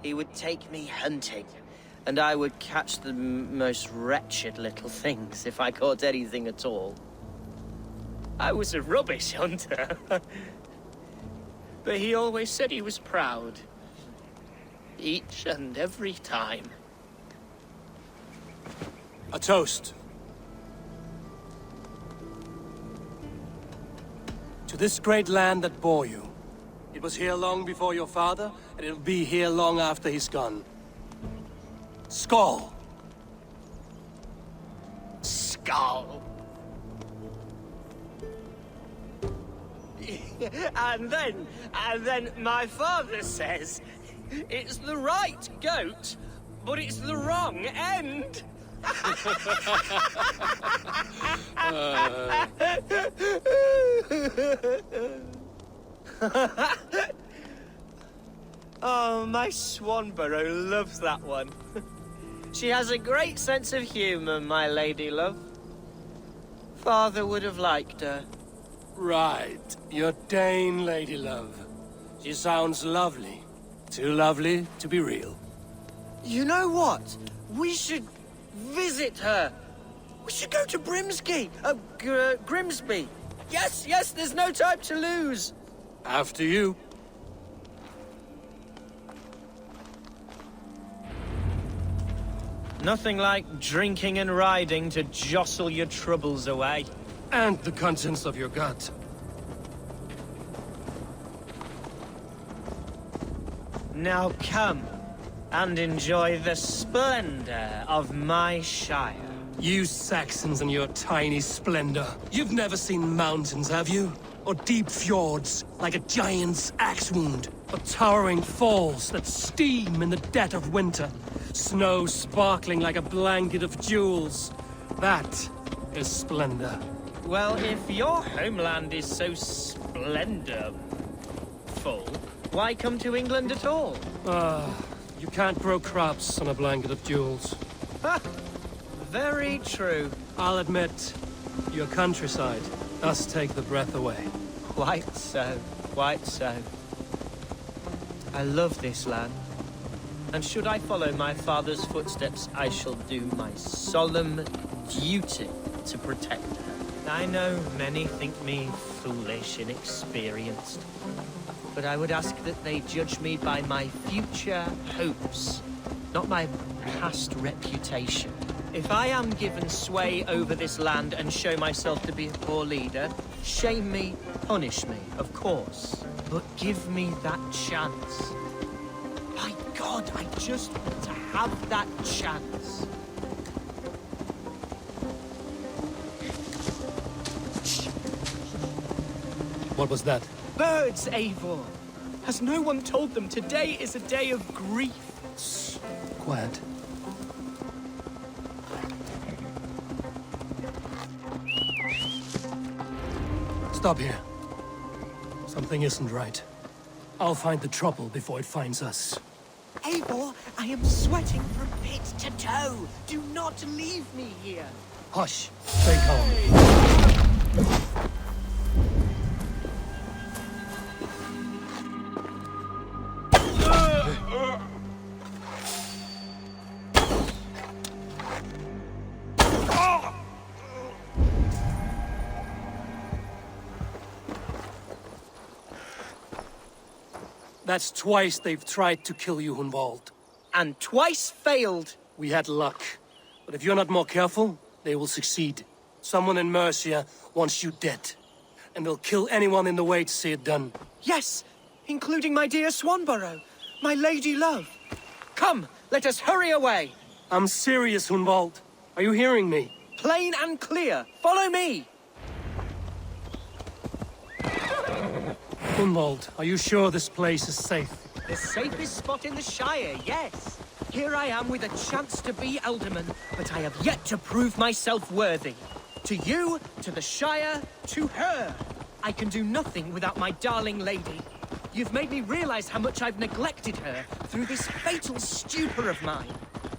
He would take me hunting, and I would catch the most wretched little things if I caught anything at all. I was a rubbish hunter. But he always said he was proud. Each and every time. A toast. To this great land that bore you. It was here long before your father, and it'll be here long after he's gone. Skål! skull. And then my father says, it's the right goat, but it's the wrong end. Oh, my Swanburrow loves that one. She has a great sense of humor, my lady love. Father would have liked her. Right, your Dane lady love. She sounds lovely. Too lovely to be real. You know what? We should visit her. We should go to Grimsby. Yes, there's no time to lose. After you. Nothing like drinking and riding to jostle your troubles away. And the contents of your gut. Now come and enjoy the splendor of my shire. You Saxons and your tiny splendor. You've never seen mountains, have you? Or deep fjords, like a giant's axe wound. Or towering falls that steam in the dead of winter. Snow sparkling like a blanket of jewels. That is splendor. Well, if your homeland is so splendorful, why come to England at all? You can't grow crops on a blanket of jewels. Ha! Very true. I'll admit, your countryside does take the breath away. Quite so, quite so. I love this land. And should I follow my father's footsteps, I shall do my solemn duty to protect her. I know many think me foolish, inexperienced. But I would ask that they judge me by my future hopes, not my past reputation. If I am given sway over this land and show myself to be a poor leader, shame me, punish me, of course. But give me that chance. My God, I just want to have that chance. What was that? Birds, Eivor! Has no one told them today is a day of grief? Shh. Quiet. Stop here. Something isn't right. I'll find the trouble before it finds us. Eivor, I am sweating from pit to toe. Do not leave me here. Hush. Stay calm. That's twice they've tried to kill you, Hunwald. And twice failed. We had luck. But if you're not more careful, they will succeed. Someone in Mercia wants you dead. And they'll kill anyone in the way to see it done. Yes, including my dear Swanburrow, my lady love. Come, let us hurry away. I'm serious, Hunwald. Are you hearing me? Plain and clear. Follow me. Hunwald, are you sure this place is safe? The safest spot in the Shire, yes. Here I am with a chance to be Ealdorman, but I have yet to prove myself worthy. To you, to the Shire, to her. I can do nothing without my darling lady. You've made me realize how much I've neglected her through this fatal stupor of mine.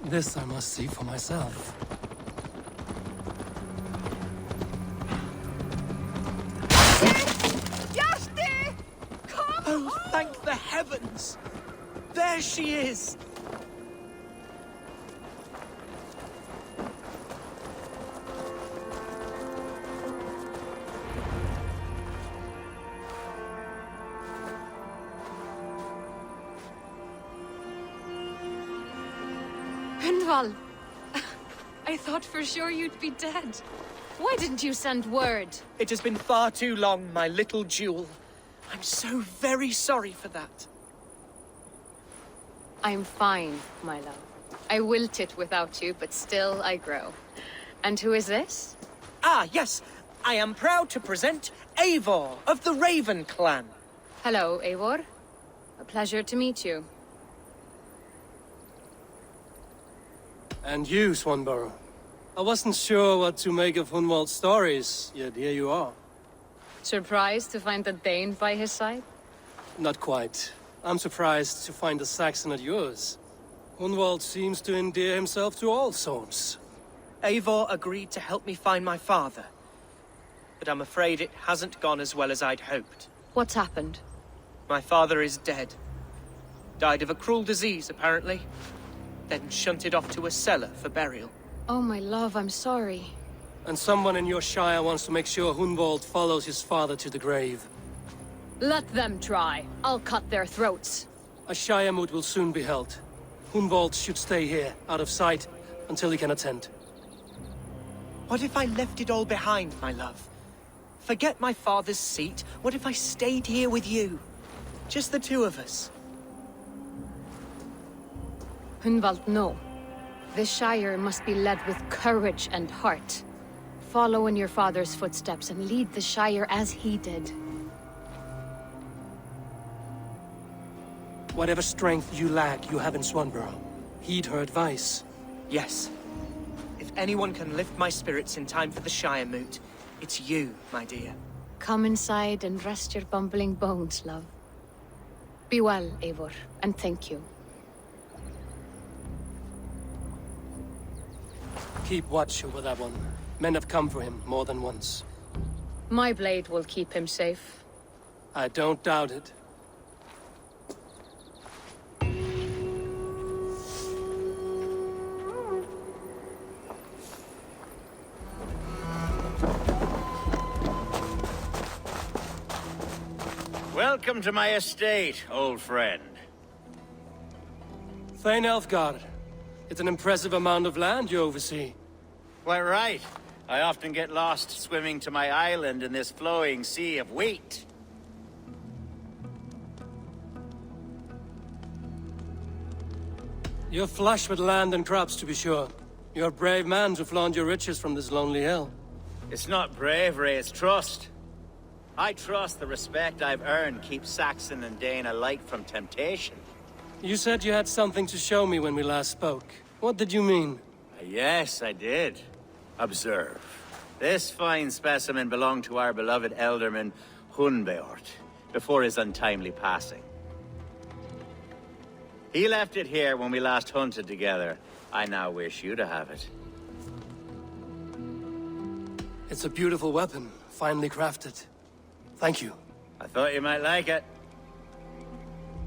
This I must see for myself. Oh, thank the heavens! There she is! Hunwald! I thought for sure you'd be dead. Why didn't you send word? It has been far too long, my little jewel. I'm so very sorry for that. I'm fine, my love. I wilted without you, but still I grow. And who is this? Ah, yes. I am proud to present Eivor of the Raven clan. Hello, Eivor. A pleasure to meet you. And you, Swanburrow. I wasn't sure what to make of Hunwald's stories, yet here you are. Surprised to find a Dane by his side? Not quite. I'm surprised to find a Saxon at yours. Hunwald seems to endear himself to all sorts. Eivor agreed to help me find my father. But I'm afraid it hasn't gone as well as I'd hoped. What's happened? My father is dead. Died of a cruel disease, apparently. Then shunted off to a cellar for burial. Oh, my love, I'm sorry. And someone in your shire wants to make sure Hunwald follows his father to the grave. Let them try. I'll cut their throats. A shiremoot will soon be held. Hunwald should stay here, out of sight, until he can attend. What if I left it all behind, my love? Forget my father's seat. What if I stayed here with you? Just the two of us. Hunwald, no. This Shire must be led with courage and heart. Follow in your father's footsteps and lead the Shire as he did. Whatever strength you lack, you have in Swanburrow. Heed her advice. Yes. If anyone can lift my spirits in time for the shiremoot, it's you, my dear. Come inside and rest your bumbling bones, love. Be well, Eivor, and thank you. Keep watch over that one. Men have come for him more than once. My blade will keep him safe. I don't doubt it. Welcome to my estate, old friend. Thane Aelfgar. It's an impressive amount of land you oversee. Quite right. I often get lost swimming to my island in this flowing sea of wheat. You're flush with land and crops, to be sure. You're a brave man to flaunt your riches from this lonely hill. It's not bravery, it's trust. I trust the respect I've earned keeps Saxon and Dane alike from temptation. You said you had something to show me when we last spoke. What did you mean? Yes, I did. Observe. This fine specimen belonged to our beloved Ealdorman, Hundbeorht, before his untimely passing. He left it here when we last hunted together. I now wish you to have it. It's a beautiful weapon, finely crafted. Thank you. I thought you might like it.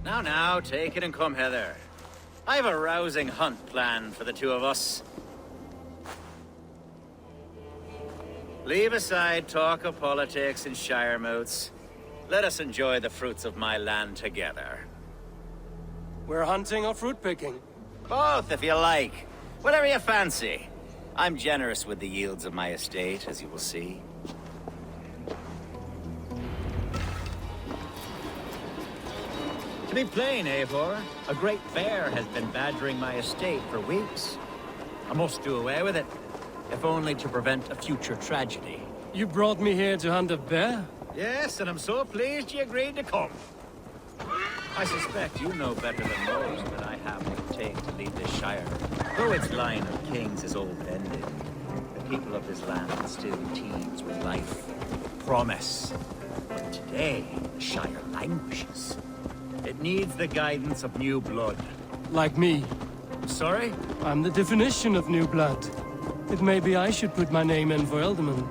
Now, take it and come hither. I have a rousing hunt planned for the two of us. Leave aside talk of politics and shiremoots. Let us enjoy the fruits of my land together. We're hunting or fruit picking? Both, if you like. Whatever you fancy. I'm generous with the yields of my estate, as you will see. To be plain, Eivor, a great bear has been badgering my estate for weeks. I must do away with it, if only to prevent a future tragedy. You brought me here to hunt a bear? Yes, and I'm so pleased you agreed to come. I suspect you know better than most that I have what it takes to lead this shire. Though its line of kings is old-ended, the people of this land still teems with life, promise. But today, the shire languishes. It needs the guidance of new blood. Like me. Sorry? I'm the definition of new blood. It may be I should put my name in for Ealdorman.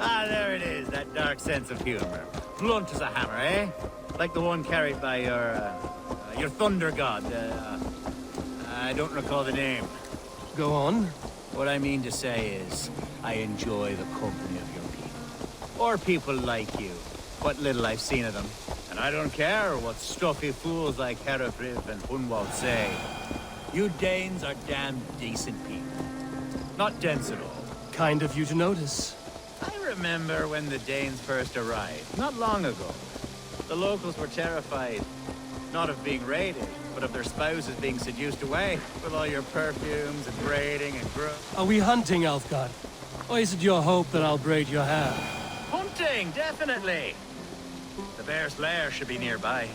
Ah, there it is, that dark sense of humor. Blunt as a hammer, eh? Like the one carried by your thunder god. I don't recall the name. Go on. What I mean to say is, I enjoy the company of your people. Or people like you. What little I've seen of them. And I don't care what stuffy fools like Herefrith and Hunwald say. You Danes are damn decent people. Not dense at all. Kind of you to notice. I remember when the Danes first arrived, not long ago. The locals were terrified, not of being raided, but of their spouses being seduced away with all your perfumes and braiding and Are we hunting, Aelfgar? Or is it your hope that I'll braid your hair? Hunting, definitely! The bear's lair should be nearby.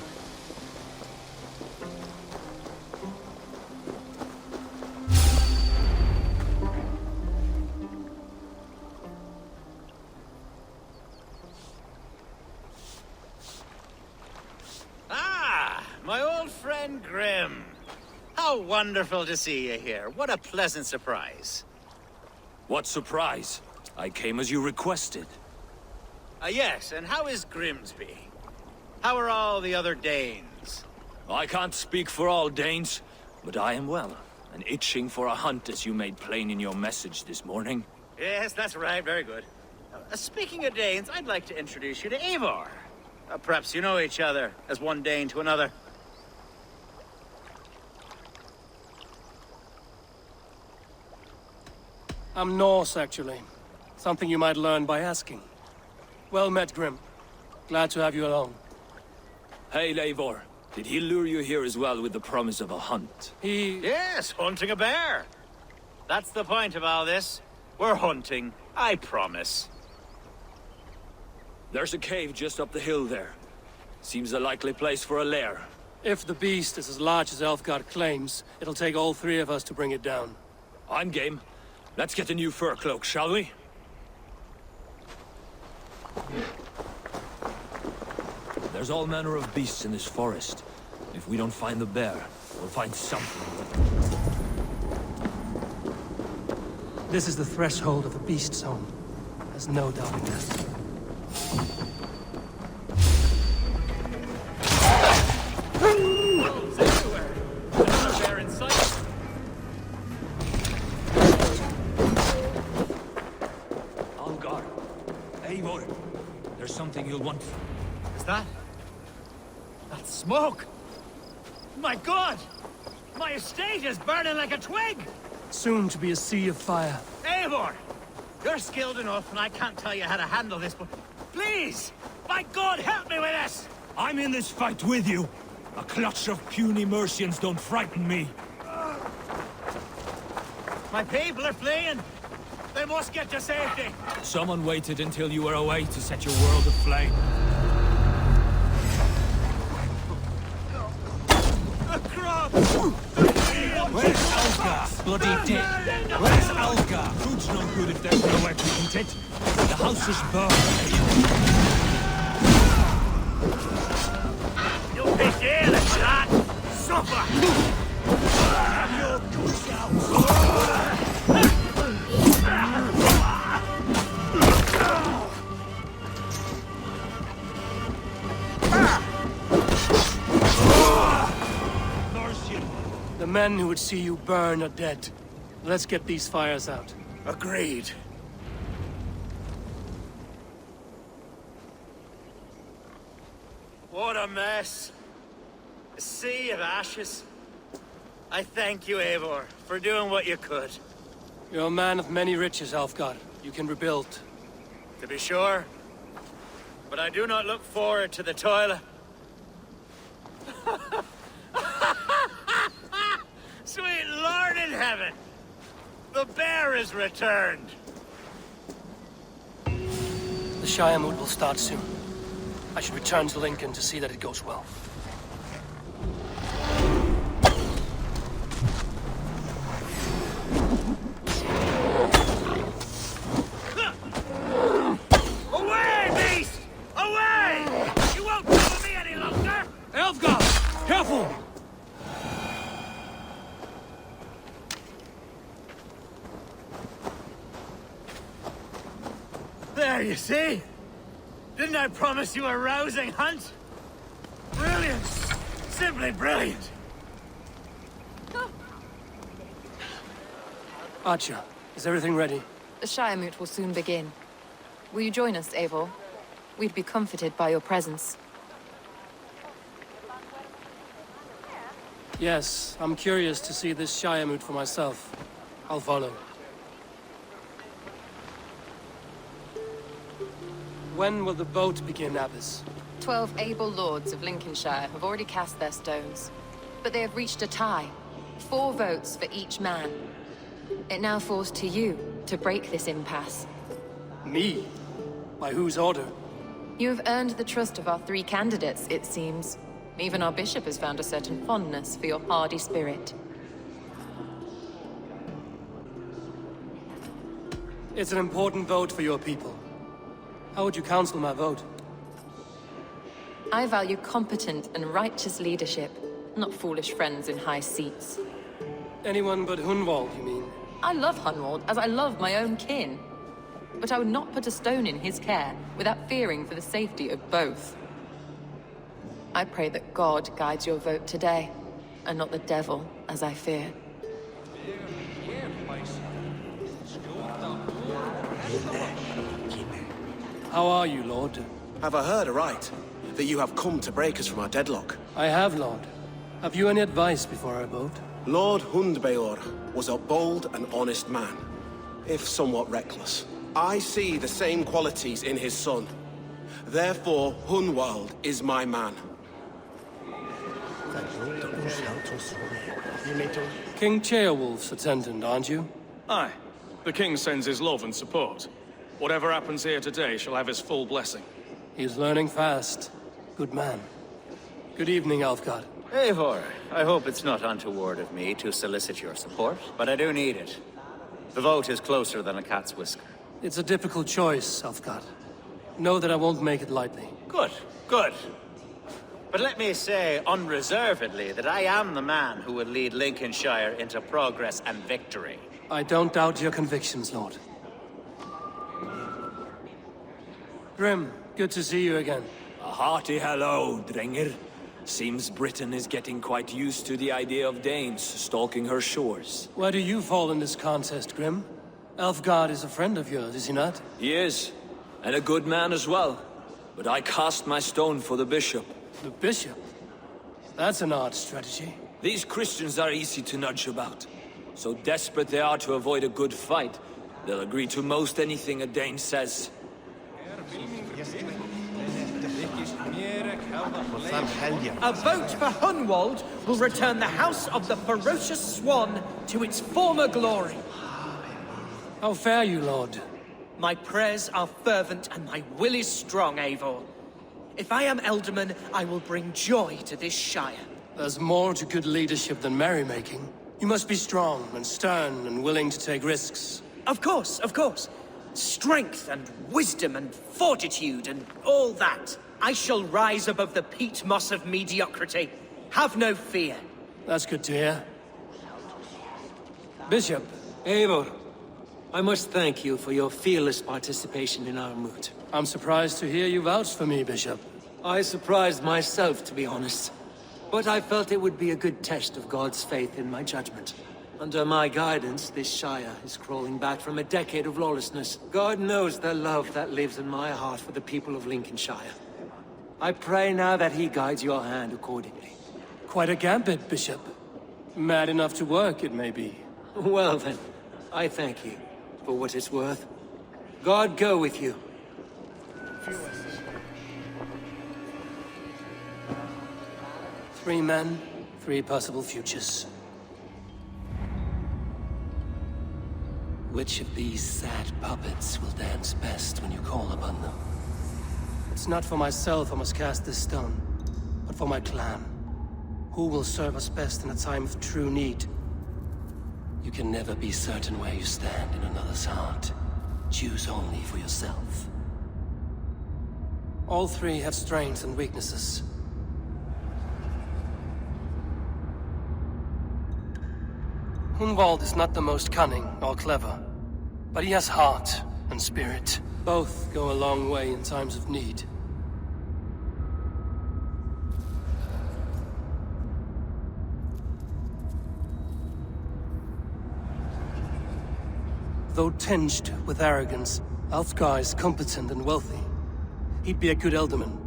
My old friend Grim. How wonderful to see you here. What a pleasant surprise. What surprise? I came as you requested. Yes, and how is Grimsby? How are all the other Danes? I can't speak for all Danes, but I am well, and itching for a hunt as you made plain in your message this morning. Yes, that's right. Very good. Speaking of Danes, I'd like to introduce you to Eivor. Perhaps you know each other, as one Dane to another. I'm Norse, actually. Something you might learn by asking. Well met, Grim. Glad to have you along. Hey, Eivor. Did he lure you here as well with the promise of a hunt? Yes, hunting a bear. That's the point of all this. We're hunting, I promise. There's a cave just up the hill there. Seems a likely place for a lair. If the beast is as large as Aelfgar claims, it'll take all three of us to bring it down. I'm game. Let's get a new fur cloak, shall we? There's all manner of beasts in this forest. If we don't find the bear, we'll find something. This is the threshold of the beast's home. There's no doubting that. Everywhere! Another bear in sight! Holger, Eivor, there's something you'll want. Is that? That's smoke! My God! My estate is burning like a twig! Soon to be a sea of fire. Eivor! You're skilled enough, and I can't tell you how to handle this, but please! My God, help me with this! I'm in this fight with you. A clutch of puny Mercians don't frighten me. My people are fleeing! They must get to safety! Someone waited until you were away to set your world aflame. A crop! Where's Aelfgar? Bloody dick! Where's Aelfgar? Food's no good if there's nowhere to eat it. The house is burned. You'll be dead, lad! Suffer! Have your goods out! The men who would see you burn are dead. Let's get these fires out. Agreed. What a mess. A sea of ashes. I thank you, Eivor, for doing what you could. You're a man of many riches, Aelfgar. You can rebuild. To be sure. But I do not look forward to the toil. Sweet Lord in heaven! The bear is returned! The shiremoot will start soon. I should return to Lincoln to see that it goes well. Away, beast! Away! You won't trouble me any longer! Aelfgar! Careful! There, you see? Didn't I promise you a rousing hunt? Brilliant! Simply brilliant! Archer, is everything ready? The shiremoot will soon begin. Will you join us, Eivor? We'd be comforted by your presence. Yes, I'm curious to see this shiremoot for myself. I'll follow. When will the boat begin, Abbess? 12 able lords of Lincolnshire have already cast their stones. But they have reached a tie. 4 votes for each man. It now falls to you to break this impasse. Me? By whose order? You have earned the trust of our 3 candidates, it seems. Even our bishop has found a certain fondness for your hardy spirit. It's an important vote for your people. How would you counsel my vote? I value competent and righteous leadership, not foolish friends in high seats. Anyone but Hunwald, you mean? I love Hunwald as I love my own kin. But I would not put a stone in his care without fearing for the safety of both. I pray that God guides your vote today, and not the devil, as I fear. How are you, Lord? Have I heard aright? That you have come to break us from our deadlock? I have, Lord. Have you any advice before our vote? Lord Hundbeorht was a bold and honest man, if somewhat reckless. I see the same qualities in his son. Therefore, Hunwald is my man. King Ceolwulf's attendant, aren't you? Aye. The king sends his love and support. Whatever happens here today shall have his full blessing. He's learning fast. Good man. Good evening, Aelfgar. Eivor, I hope it's not untoward of me to solicit your support, but I do need it. The vote is closer than a cat's whisker. It's a difficult choice, Aelfgar. Know that I won't make it lightly. Good, good. But let me say unreservedly that I am the man who will lead Lincolnshire into progress and victory. I don't doubt your convictions, Lord. Grim, good to see you again. A hearty hello, Drenger. Seems Britain is getting quite used to the idea of Danes stalking her shores. Where do you fall in this contest, Grim? Aelfgar is a friend of yours, is he not? He is, and a good man as well. But I cast my stone for the bishop. The bishop? That's an odd strategy. These Christians are easy to nudge about. So desperate they are to avoid a good fight, they'll agree to most anything a Dane says. A vote for Hunwald will return the House of the Ferocious Swan to its former glory. How fare you, Lord? My prayers are fervent and my will is strong, Eivor. If I am Ealdorman, I will bring joy to this shire. There's more to good leadership than merrymaking. You must be strong and stern and willing to take risks. Of course, of course. Strength and wisdom and fortitude and all that. I shall rise above the peat moss of mediocrity. Have no fear. That's good to hear. Bishop. Eivor, I must thank you for your fearless participation in our moot. I'm surprised to hear you vouch for me, Bishop. I surprised myself, to be honest. But I felt it would be a good test of God's faith in my judgment. Under my guidance, this shire is crawling back from a decade of lawlessness. God knows the love that lives in my heart for the people of Lincolnshire. I pray now that he guides your hand accordingly. Quite a gambit, Bishop. Mad enough to work, it may be. Well then, I thank you for what it's worth. God go with you. Three men, 3 possible futures. Which of these sad puppets will dance best when you call upon them? It's not for myself I must cast this stone, but for my clan. Who will serve us best in a time of true need? You can never be certain where you stand in another's heart. Choose only for yourself. All 3 have strengths and weaknesses. Hunwald is not the most cunning or clever, but he has heart and spirit. Both go a long way in times of need. Though tinged with arrogance, Aelfgar is competent and wealthy. He'd be a good Ealdorman,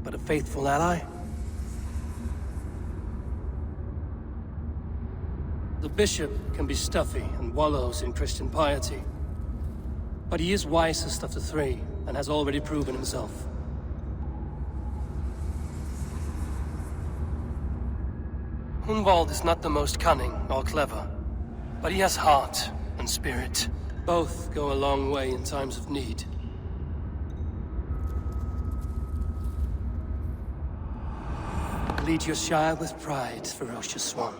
but a faithful ally? The bishop can be stuffy and wallows in Christian piety. But he is wisest of the 3, and has already proven himself. Hunwald is not the most cunning or clever, but he has heart and spirit. Both go a long way in times of need. Lead your shire with pride, ferocious one.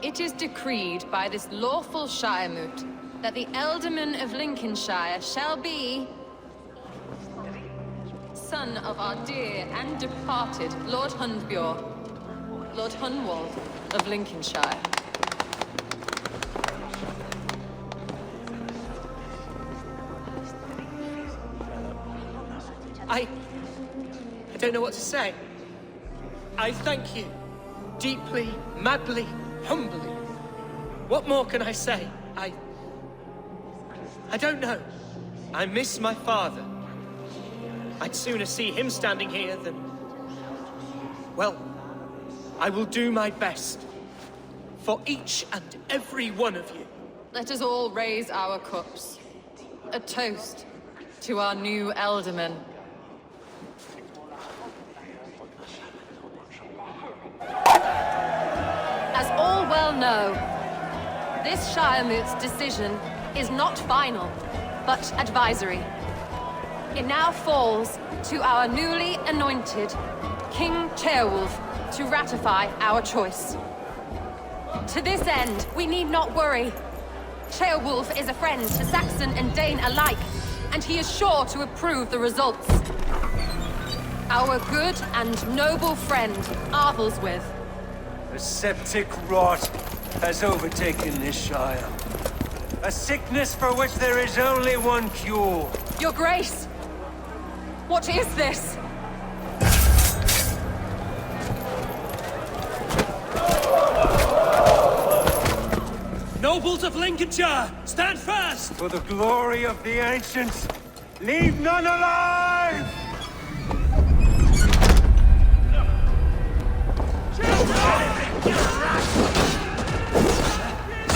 It is decreed by this lawful shiremoot that the Ealdorman of Lincolnshire shall be son of our dear and departed Lord Hundbeorht, Lord Hunwald of Lincolnshire. I don't know what to say. I thank you. Deeply, madly, humbly. What more can I say? I don't know. I miss my father. I'd sooner see him standing here than... Well, I will do my best. For each and every one of you. Let us all raise our cups. A toast to our new Ealdorman. As all well know, this shiremoot's decision is not final, but advisory. It now falls to our newly anointed King Ceolwulf to ratify our choice. To this end, we need not worry. Ceolwulf is a friend to Saxon and Dane alike, and he is sure to approve the results. Our good and noble friend, Arthelswith. A septic rot has overtaken this shire. A sickness for which there is only one cure. Your Grace! What is this? Nobles of Lincolnshire, stand fast! For the glory of the ancients, leave none alive!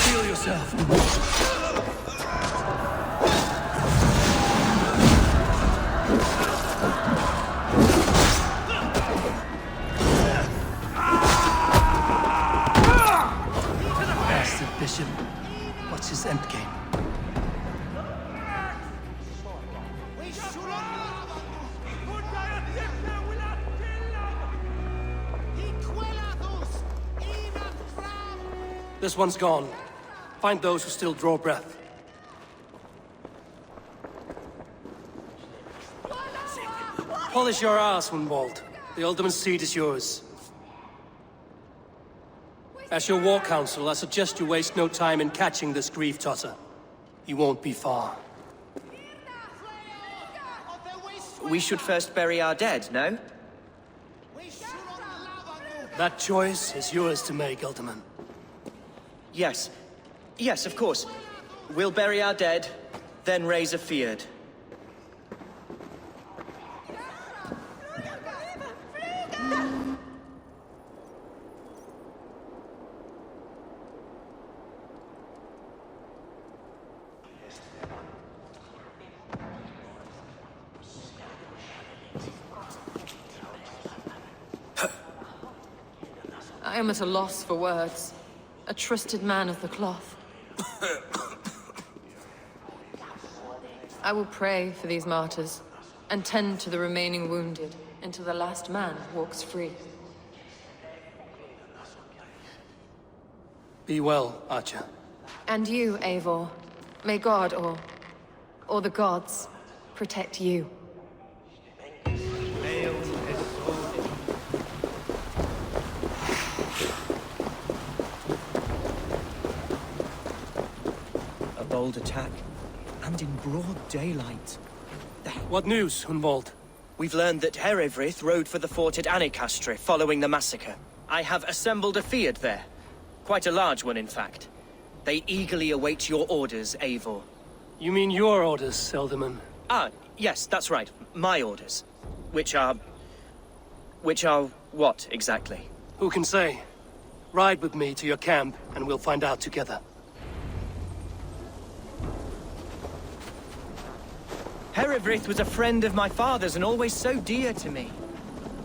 Heal yourself. Bastard bishop. What's his endgame? This one's gone. Find those who still draw breath. Polish your ass, Hunwald. The Ealdorman's seat is yours. As your war council, I suggest you waste no time in catching this grief-tosser. He won't be far. We should first bury our dead, no? That choice is yours to make, Ealdorman. Yes. Yes, of course. We'll bury our dead, then raise a feard. I am at a loss for words. A trusted man of the cloth. I will pray for these martyrs, and tend to the remaining wounded, until the last man walks free. Be well, Archer. And you, Eivor. May God, or the gods, protect you. Bold attack, and in broad daylight. What news, Hunwald? We've learned that Herefrith rode for the fort at Annikastre following the massacre. I have assembled a feard there. Quite a large one, in fact. They eagerly await your orders, Eivor. You mean your orders, Ealdorman? Ah, yes, that's right. My orders. Which are what, exactly? Who can say? Ride with me to your camp, and we'll find out together. Herefrith was a friend of my father's and always so dear to me.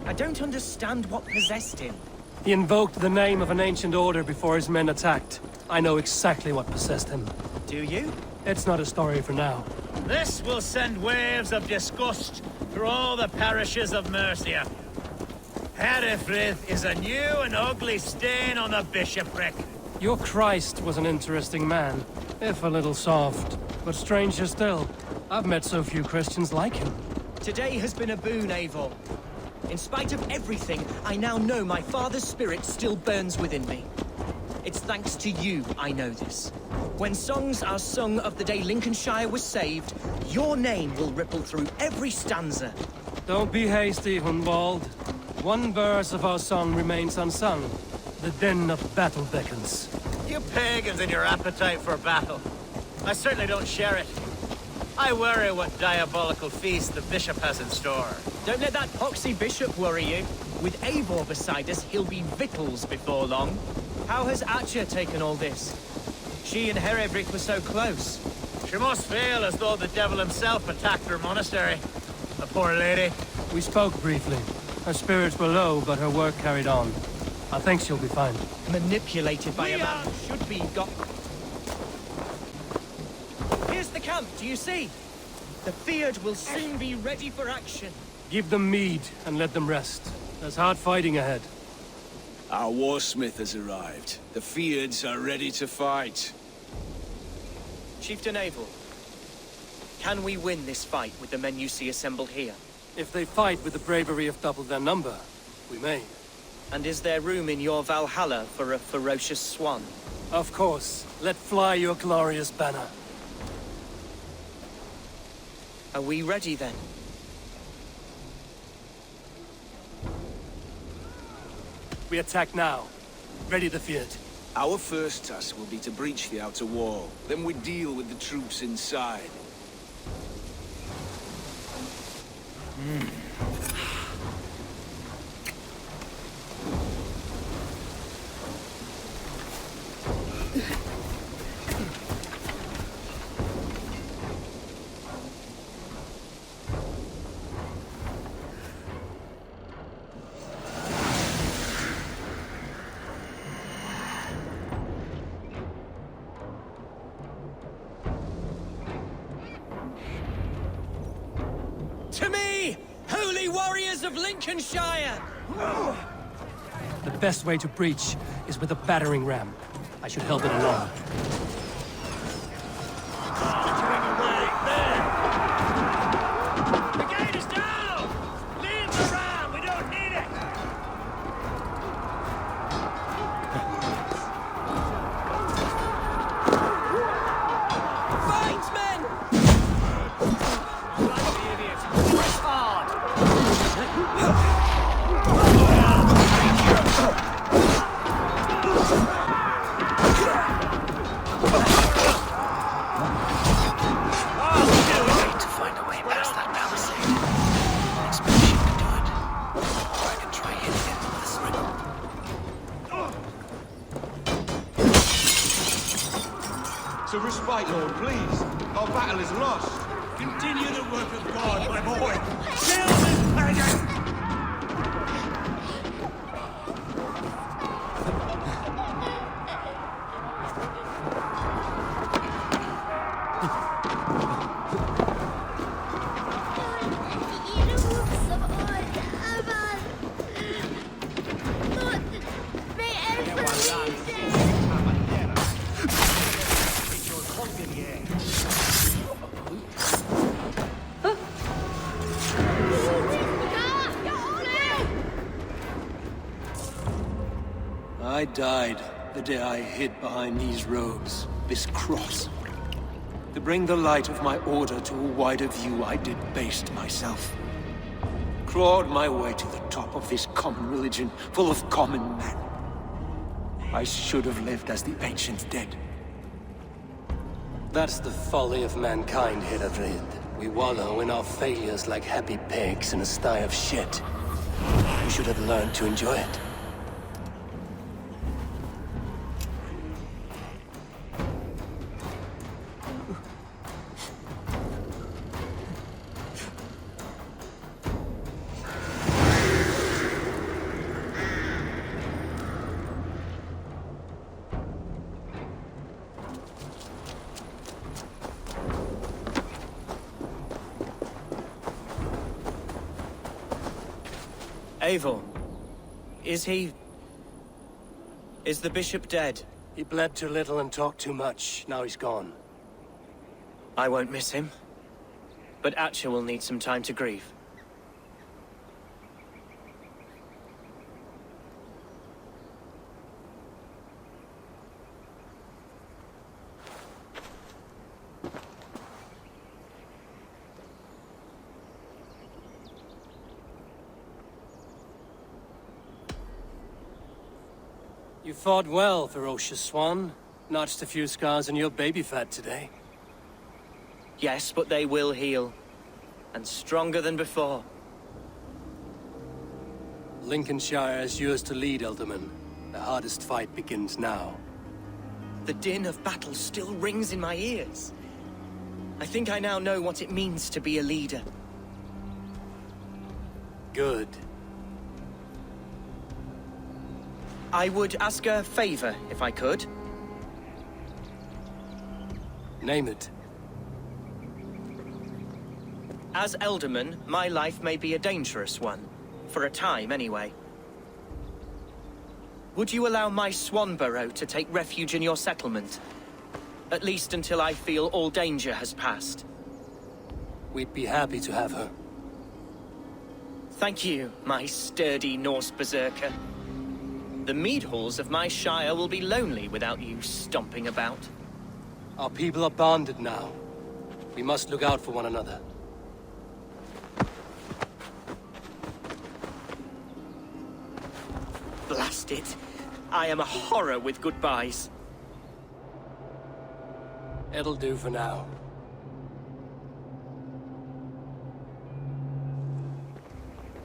I don't understand what possessed him. He invoked the name of an ancient order before his men attacked. I know exactly what possessed him. Do you? It's not a story for now. This will send waves of disgust through all the parishes of Mercia. Herefrith is a new and ugly stain on the bishopric. Your Christ was an interesting man, if a little soft. But stranger still, I've met so few Christians like him. Today has been a boon, Eivor. In spite of everything, I now know my father's spirit still burns within me. It's thanks to you I know this. When songs are sung of the day Lincolnshire was saved, your name will ripple through every stanza. Don't be hasty, Hunwald. One verse of our song remains unsung. The din of battle beckons. You pagans and your appetite for battle. I certainly don't share it. I worry what diabolical feast the bishop has in store. Don't let that poxy bishop worry you. With Eivor beside us, he'll be victuals before long. How has Atcha taken all this? She and Herefrith were so close. She must feel as though the devil himself attacked her monastery. The poor lady. We spoke briefly. Her spirits were low, but her work carried on. I think she'll be fine. Manipulated by a man who should be got... Here's the camp, do you see? The Fyrd will soon be ready for action. Give them mead and let them rest. There's hard fighting ahead. Our warsmith has arrived. The Fyrds are ready to fight. Chieftain Eivor, can we win this fight with the men you see assembled here? If they fight with the bravery of double their number, we may. And is there room in your Valhalla for a ferocious swan? Of course. Let fly your glorious banner. Are we ready then? We attack now. Ready the Fyrd. Our first task will be to breach the outer wall. Then we deal with the troops inside. To me, holy warriors of Lincolnshire! The best way to breach is with a battering ram. I should help it along. The gate is down! Leave the ram! We don't need it! Fight, men! Press hard! To respite, Lord, please. Our battle is lost. Continue the work of God, my boy. Kill this pagan! I died the day I hid behind these robes, this cross. To bring the light of my order to a wider view, I debased myself. Clawed my way to the top of this common religion, full of common men. I should have lived as the ancients did. That's the folly of mankind, Herefrith. We wallow in our failures like happy pigs in a sty of shit. We should have learned to enjoy it. Eivor, is he... is the bishop dead? He bled too little and talked too much. Now he's gone. I won't miss him. But Atcha will need some time to grieve. You fought well, ferocious swan. Notched a few scars on your baby fat today. Yes, but they will heal. And stronger than before. Lincolnshire is yours to lead, Ealdorman. The hardest fight begins now. The din of battle still rings in my ears. I think I now know what it means to be a leader. Good. I would ask a favor, if I could. Name it. As Ealdorman, my life may be a dangerous one. For a time, anyway. Would you allow my Swanburrow to take refuge in your settlement? At least until I feel all danger has passed. We'd be happy to have her. Thank you, my sturdy Norse berserker. The mead halls of my shire will be lonely without you stomping about. Our people are bonded now. We must look out for one another. Blast it. I am a horror with goodbyes. It'll do for now.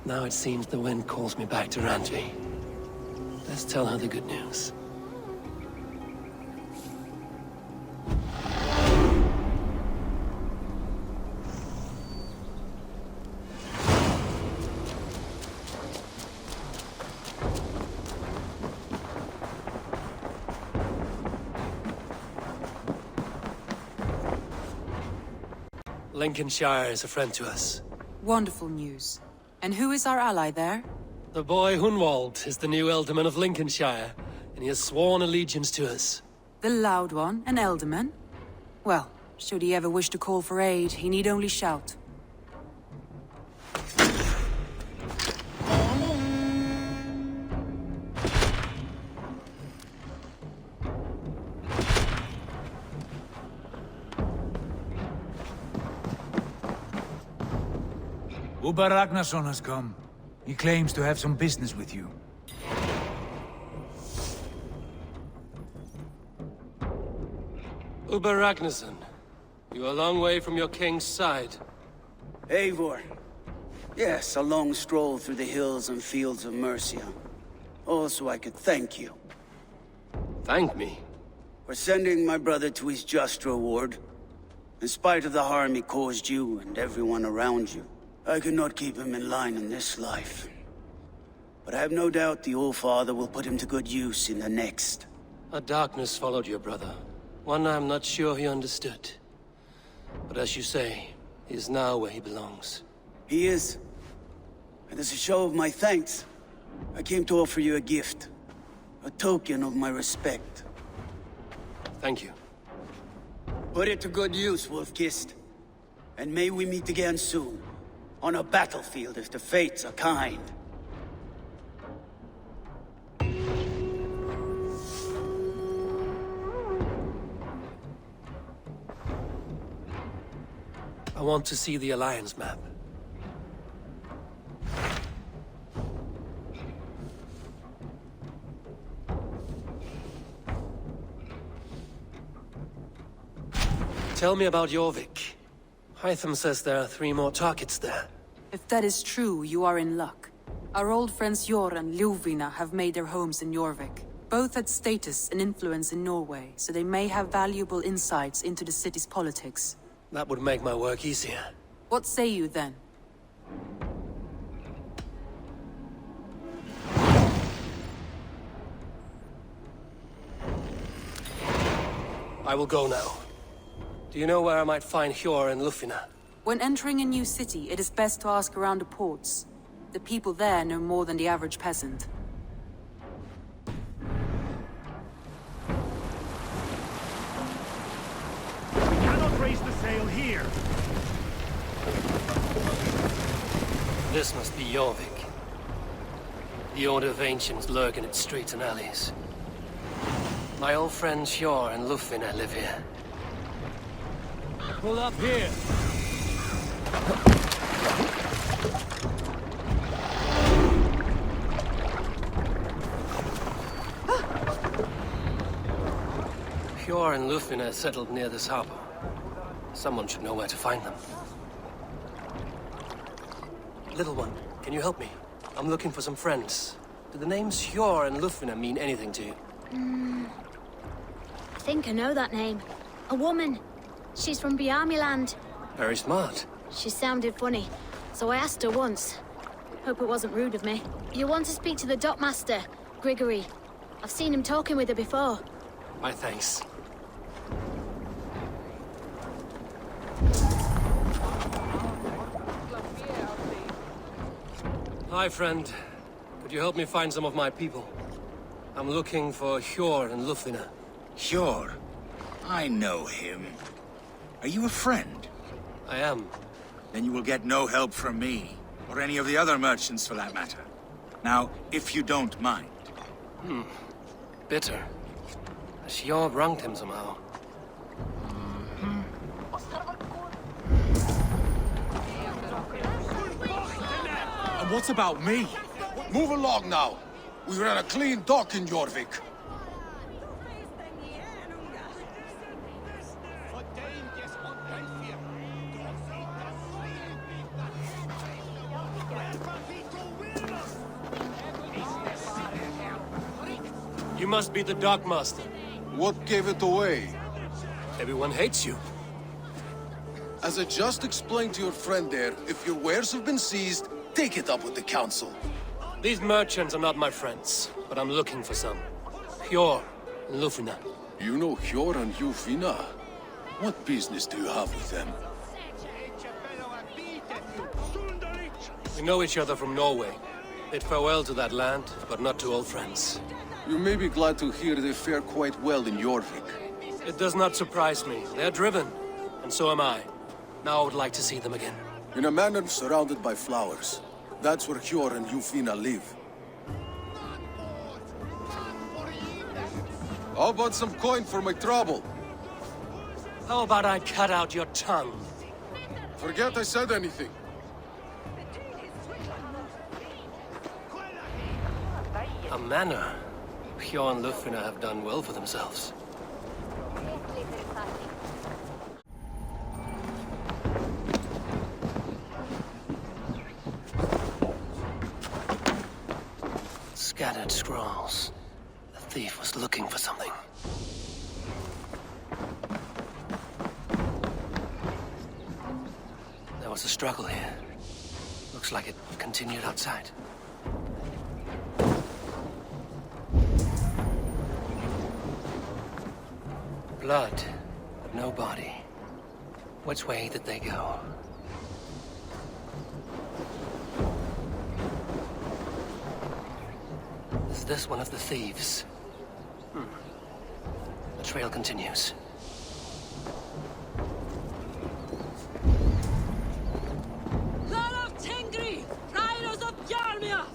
Now it seems the wind calls me back to Ranji. Let's tell her the good news. Lincolnshire is a friend to us. Wonderful news. And who is our ally there? The boy Hunwald is the new Ealdorman of Lincolnshire, and he has sworn allegiance to us. The loud one, an Ealdorman? Well, should he ever wish to call for aid, he need only shout. Ubba Ragnarsson has come. He claims to have some business with you. Ubba Ragnarsson, you are a long way from your king's side. Eivor. Yes, a long stroll through the hills and fields of Mercia. Also, I could thank you. Thank me? For sending my brother to his just reward. In spite of the harm he caused you and everyone around you. I could not keep him in line in this life. But I have no doubt the All-Father will put him to good use in the next. A darkness followed your brother. One I'm not sure he understood. But as you say, he is now where he belongs. He is. And as a show of my thanks, I came to offer you a gift. A token of my respect. Thank you. Put it to good use, Wolf-Kissed. And may we meet again soon. On a battlefield if the fates are kind. I want to see the Alliance map. Tell me about Jorvik. Hytham says there are 3 more targets there. If that is true, you are in luck. Our old friends Jor and Lufina have made their homes in Jorvik. Both had status and influence in Norway, so they may have valuable insights into the city's politics. That would make my work easier. What say you then? I will go now. Do you know where I might find Hjor and Lufina? When entering a new city, it is best to ask around the ports. The people there know more than the average peasant. We cannot raise the sail here. This must be Jorvik. The Order of Ancients lurk in its streets and alleys. My old friends Hjor and Lufina live here. Pull up here. Hjor and Lufina settled near this harbor. Someone should know where to find them. Little one, can you help me? I'm looking for some friends. Do the names Hjor and Lufina mean anything to you? I think I know that name. A woman. She's from Bjarmiland. Very smart. She sounded funny, so I asked her once. Hope it wasn't rude of me. You want to speak to the dockmaster, Grigory. I've seen him talking with her before. My thanks. Hi, friend. Could you help me find some of my people? I'm looking for Hjor and Lufina. Hjor? I know him. Are you a friend? I am. Then you will get no help from me, or any of the other merchants for that matter. Now, if you don't mind. Bitter. Has Hjor wronged him somehow? And what about me? Move along now. We ran a clean dock in Jorvik. You must be the dockmaster. What gave it away? Everyone hates you. As I just explained to your friend there, if your wares have been seized, take it up with the council. These merchants are not my friends, but I'm looking for some. Hjor and Lufina. You know Hjor and Lufina? What business do you have with them? We know each other from Norway. Bid farewell to that land, but not to old friends. You may be glad to hear they fare quite well in Jorvik. It does not surprise me. They're driven, and so am I. Now I would like to see them again. In a manor surrounded by flowers. That's where Hjor and Lufina live. How about some coin for my trouble? How about I cut out your tongue? Forget I said anything. A manor. Hjor and Lufina have done well for themselves. Scattered scrolls. The thief was looking for something. There was a struggle here. Looks like it continued outside. Blood, but no body. Which way did they go? Is this one of the thieves? The trail continues. Lord of Tengri, riders of Yarmia!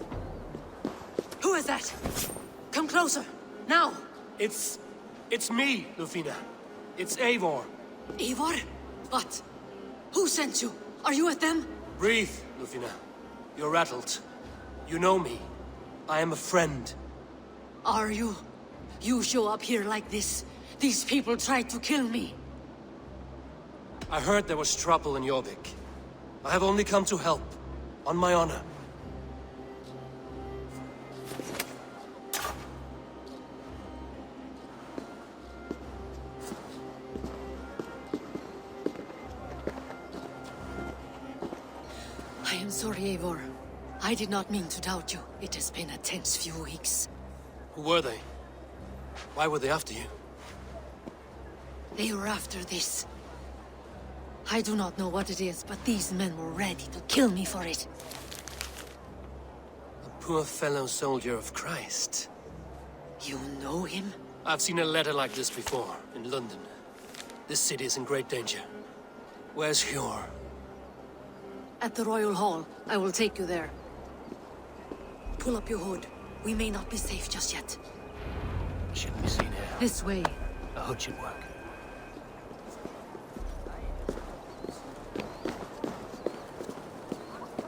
Who is that? Come closer, now! It's me, Lufina. It's Eivor. Eivor? What? Who sent you? Are you with them? Breathe, Lufina. You're rattled. You know me. I am a friend. Are you? You show up here like this. These people tried to kill me. I heard there was trouble in Jorvik. I have only come to help. On my honor. I am sorry, Eivor. I did not mean to doubt you. It has been a tense few weeks. Who were they? Why were they after you? They were after this. I do not know what it is, but these men were ready to kill me for it. poor fellow soldier of Christ. You know him? I've seen a letter like this before, in London. This city is in great danger. Where's Hjor? At the Royal Hall. I will take you there. Pull up your hood. We may not be safe just yet. Shouldn't be seen here. This way. A hood should work.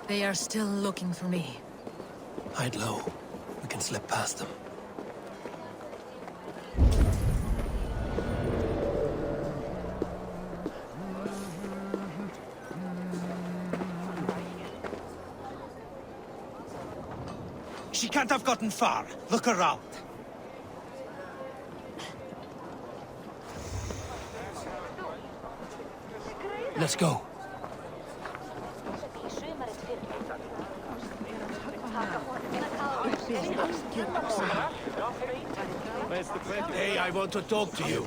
They are still looking for me. Hide low. We can slip past them. She can't have gotten far. Look around. Let's go. Hey, I want to talk to you.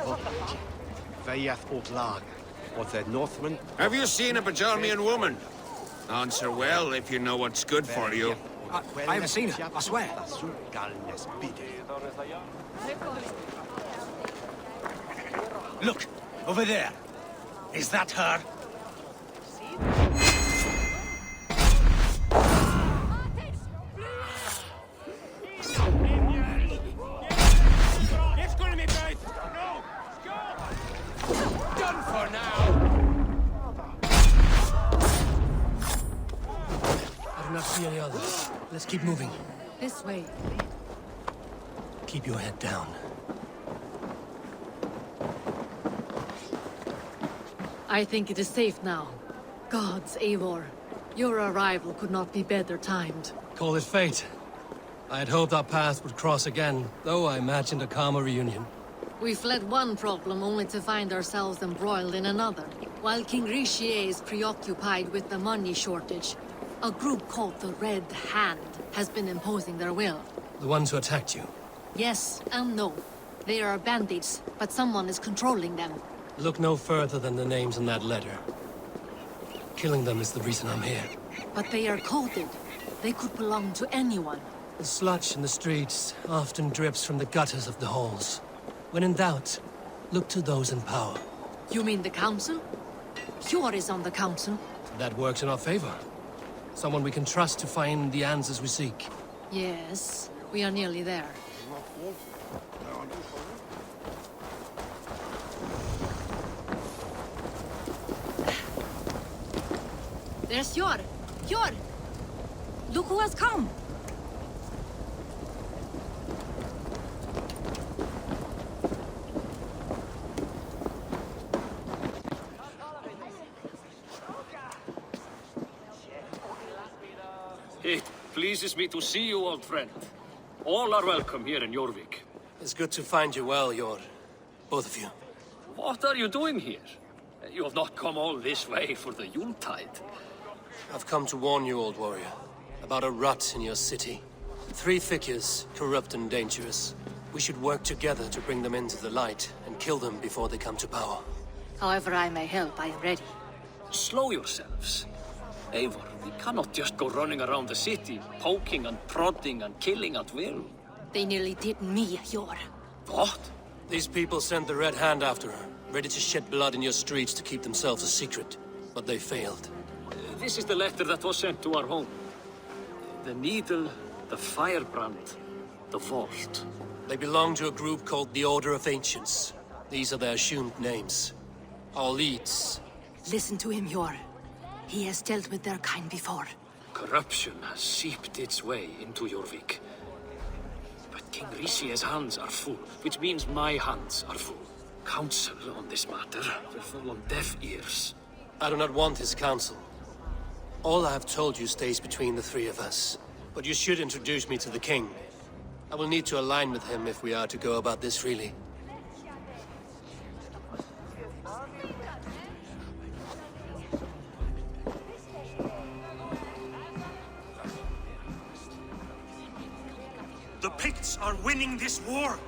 Was that Northman? Have you seen a Bajarmian woman? Answer well if you know what's good for you. I haven't seen her, I swear. Look, over there. Is that her? Done for now! I do not see any others. Let's keep moving. This way. Keep your head down. I think it is safe now. Gods, Eivor. Your arrival could not be better timed. Call it fate. I had hoped our paths would cross again, though I imagined a calmer reunion. We fled one problem only to find ourselves embroiled in another. While King Richier is preoccupied with the money shortage, a group called the Red Hand has been imposing their will. The ones who attacked you. Yes and no. They are bandits, but someone is controlling them. Look no further than the names in that letter. Killing them is the reason I'm here. But they are coded. They could belong to anyone. The sludge in the streets often drips from the gutters of the halls. When in doubt, look to those in power. You mean the council? Hjor is on the council. That works in our favor. Someone we can trust to find the answers we seek. Yes, we are nearly there. There's Hjor! Hjor! Look who has come! It pleases me to see you, old friend. All are welcome here in Jorvik. It's good to find you well, Hjor. Both of you. What are you doing here? You have not come all this way for the Yuletide. I've come to warn you, old warrior, about a rut in your city. 3 figures, corrupt and dangerous. We should work together to bring them into the light and kill them before they come to power. However I may help, I am ready. Slow yourselves. Eivor, we cannot just go running around the city, poking and prodding and killing at will. They nearly did me, Hjor. What? These people sent the Red Hand after her, ready to shed blood in your streets to keep themselves a secret. But they failed. This is the letter that was sent to our home. The needle, the firebrand, the vault. They belong to a group called the Order of Ancients. These are their assumed names. Our leads. Listen to him, Hjor. He has dealt with their kind before. Corruption has seeped its way into Jorvik. But King Richier's hands are full, which means my hands are full. Counsel on this matter will fall on deaf ears. I do not want his counsel. All I have told you stays between the 3 of us. But you should introduce me to the king. I will need to align with him if we are to go about this freely. The Picts are winning this war.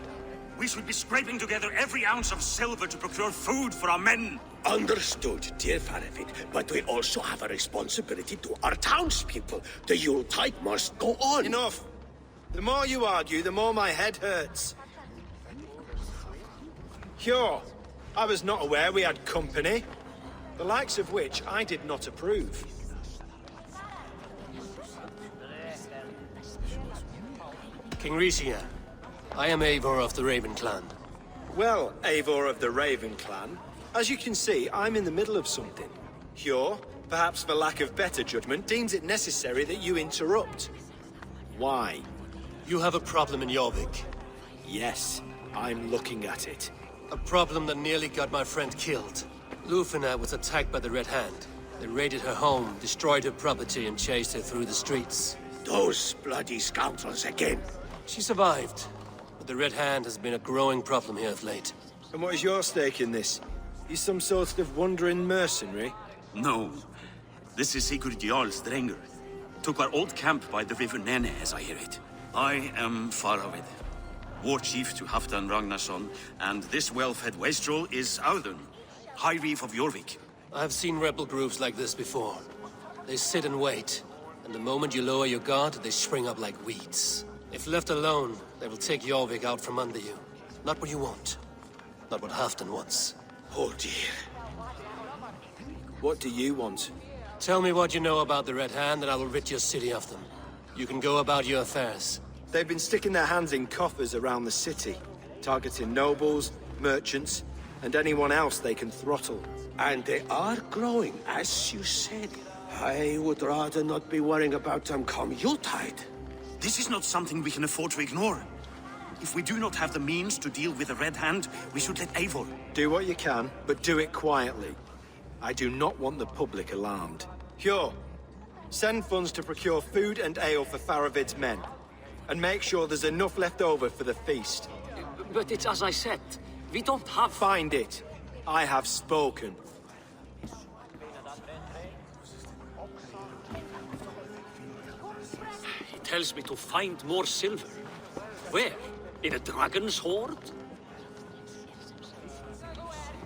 We should be scraping together every ounce of silver to procure food for our men. Understood, dear Farafit, but we also have a responsibility to our townspeople. The Yuletide must go on. Enough! The more you argue, the more my head hurts. Sure, I was not aware we had company, the likes of which I did not approve. King Risia, I am Eivor of the Raven Clan. Well, Eivor of the Raven Clan, as you can see, I'm in the middle of something. Hjor, perhaps for lack of better judgment, deems it necessary that you interrupt. Why? You have a problem in Jorvik. Yes, I'm looking at it. A problem that nearly got my friend killed. Lufina was attacked by the Red Hand. They raided her home, destroyed her property, and chased her through the streets. Those bloody scoundrels again. She survived, but the Red Hand has been a growing problem here of late. And what is your stake in this? You some sort of wandering mercenary? No. This is Sigurd Jarl's Drenger. Took our old camp by the river Nene, as I hear it. I am Faraved, war chief to Halfdan Ragnarsson, and this well-fed wastrel is Audun, High Reef of Jorvik. I've seen rebel groups like this before. They sit and wait, and the moment you lower your guard, they spring up like weeds. If left alone, they will take Jorvik out from under you. Not what you want. Not what Halfdan wants. Oh dear. What do you want? Tell me what you know about the Red Hand, and I will rid your city of them. You can go about your affairs. They've been sticking their hands in coffers around the city, targeting nobles, merchants, and anyone else they can throttle. And they are growing, as you said. I would rather not be worrying about them come Yuletide. This is not something we can afford to ignore. If we do not have the means to deal with the Red Hand, we should let Eivor. Do what you can, but do it quietly. I do not want the public alarmed. Hjor, send funds to procure food and ale for Faravid's men. And make sure there's enough left over for the feast. But it's as I said, we don't have... Find it. I have spoken. He tells me to find more silver. Where? In a dragon's hoard?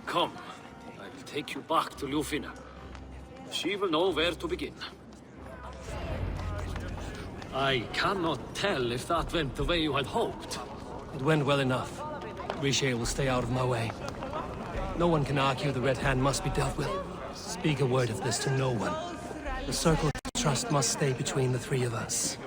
Come, I will take you back to Lufina. She will know where to begin. I cannot tell if that went the way you had hoped. It went well enough. Risia will stay out of my way. No one can argue the Red Hand must be dealt with. Speak a word of this to no one. The circle of trust must stay between the three of us.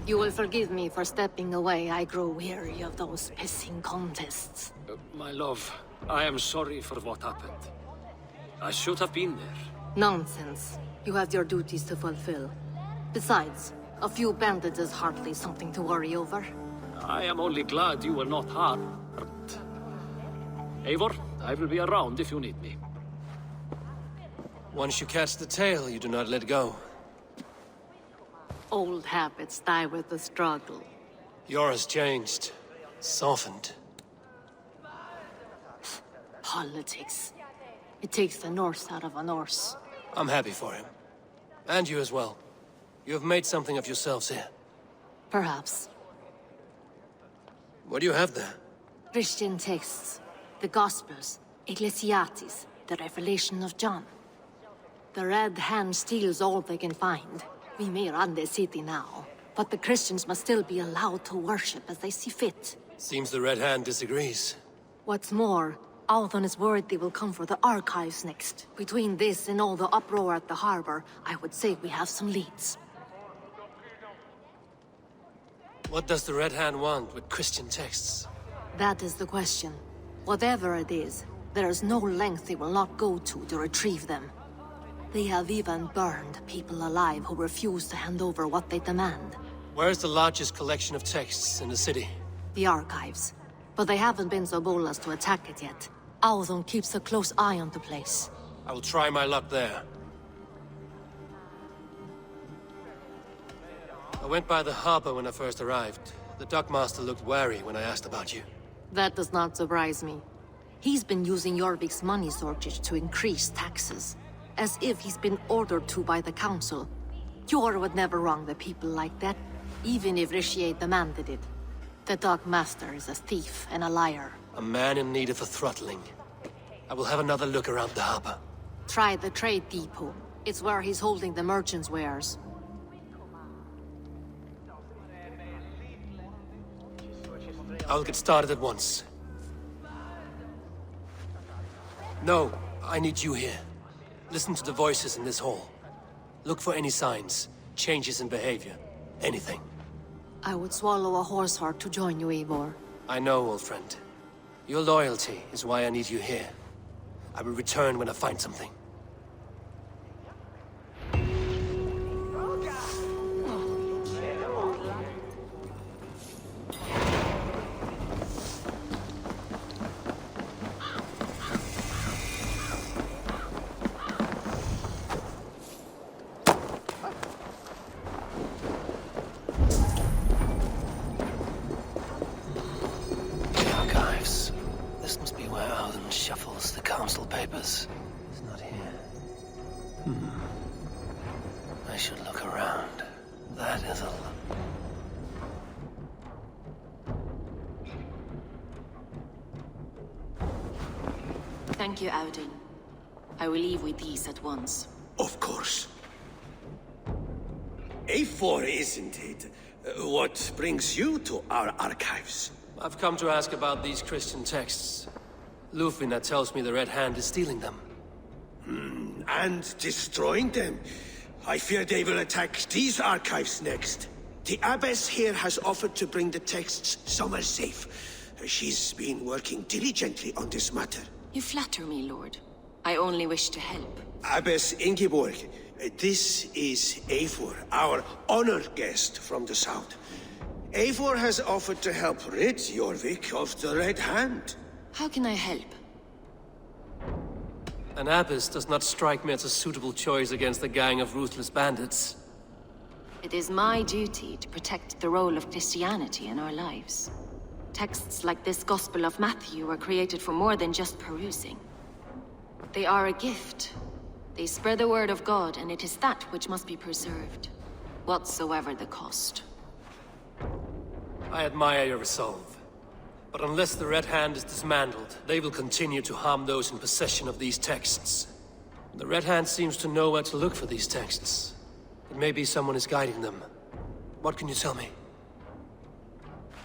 You will forgive me for stepping away. I grow weary of those pissing contests. My love, I am sorry for what happened. I should have been there. Nonsense. You have your duties to fulfill. Besides, a few bandits is hardly something to worry over. I am only glad you were not hurt. Eivor, I will be around if you need me. Once you catch the tail, you do not let go. Old habits die with the struggle. Yours changed. Softened. Politics. It takes the Norse out of a Norse. I'm happy for him. And you as well. You have made something of yourselves here. Perhaps. What do you have there? Christian texts. The Gospels. Ecclesiastes. The Revelation of John. The Red Hand steals all they can find. We may run the city now, but the Christians must still be allowed to worship as they see fit. Seems the Red Hand disagrees. What's more, Althon is worried they will come for the archives next. Between this and all the uproar at the harbor, I would say we have some leads. What does the Red Hand want with Christian texts? That is the question. Whatever it is, there is no length they will not go to retrieve them. They have even burned people alive who refuse to hand over what they demand. Where's the largest collection of texts in the city? The archives. But they haven't been so bold as to attack it yet. Althon keeps a close eye on the place. I will try my luck there. I went by the harbor when I first arrived. The dockmaster looked wary when I asked about you. That does not surprise me. He's been using Jorvik's money shortage to increase taxes. As if he's been ordered to by the council. Hjor would never wrong the people like that, even if Risia demanded it. The dockmaster is a thief and a liar. A man in need of a throttling. I will have another look around the harbor. Try the trade depot. It's where he's holding the merchant's wares. I'll get started at once. No, I need you here. Listen to the voices in this hall. Look for any signs, changes in behavior, anything. I would swallow a horse heart to join you, Eivor. I know, old friend. Your loyalty is why I need you here. I will return when I find something. Papers. It's not here. I should look around. That is a... Thank you, Audun. I will leave with these at once. Of course. A4, isn't it? What brings you to our archives? I've come to ask about these Christian texts. Lufina tells me the Red Hand is stealing them. And destroying them. I fear they will attack these archives next. The abbess here has offered to bring the texts somewhere safe. She's been working diligently on this matter. You flatter me, Lord. I only wish to help. Abbess Ingeborg, this is Eivor, our honored guest from the south. Eivor has offered to help rid Jorvik of the Red Hand. How can I help? An abbess does not strike me as a suitable choice against a gang of ruthless bandits. It is my duty to protect the role of Christianity in our lives. Texts like this Gospel of Matthew were created for more than just perusing. They are a gift. They spread the word of God, and it is that which must be preserved, whatsoever the cost. I admire your resolve. But unless the Red Hand is dismantled, they will continue to harm those in possession of these texts. The Red Hand seems to know where to look for these texts. But maybe someone is guiding them. What can you tell me?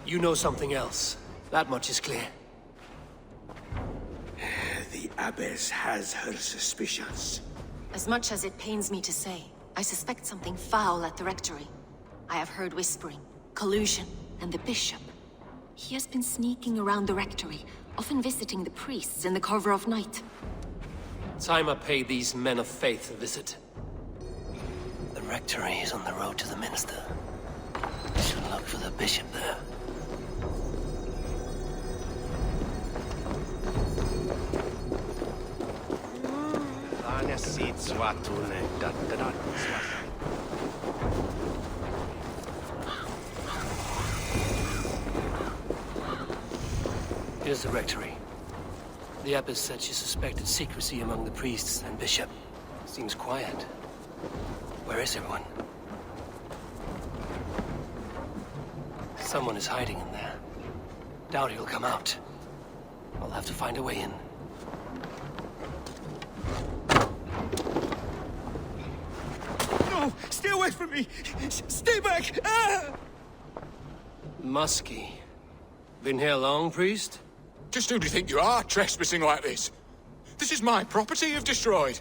You know something else. That much is clear. The abbess has her suspicions. As much as it pains me to say, I suspect something foul at the rectory. I have heard whispering, collusion, and the bishop. He has been sneaking around the rectory, often visiting the priests in the cover of night. Time I pay these men of faith a visit. The rectory is on the road to the minster. I should look for the bishop there. Here's the rectory. The abbess said she suspected secrecy among the priests and bishop. Seems quiet. Where is everyone? Someone is hiding in there. Doubt he'll come out. I'll have to find a way in. No! Stay away from me! Stay back! Ah! Muskie. Been here long, priest? Just who do you think you are, trespassing like this? This is my property you've destroyed.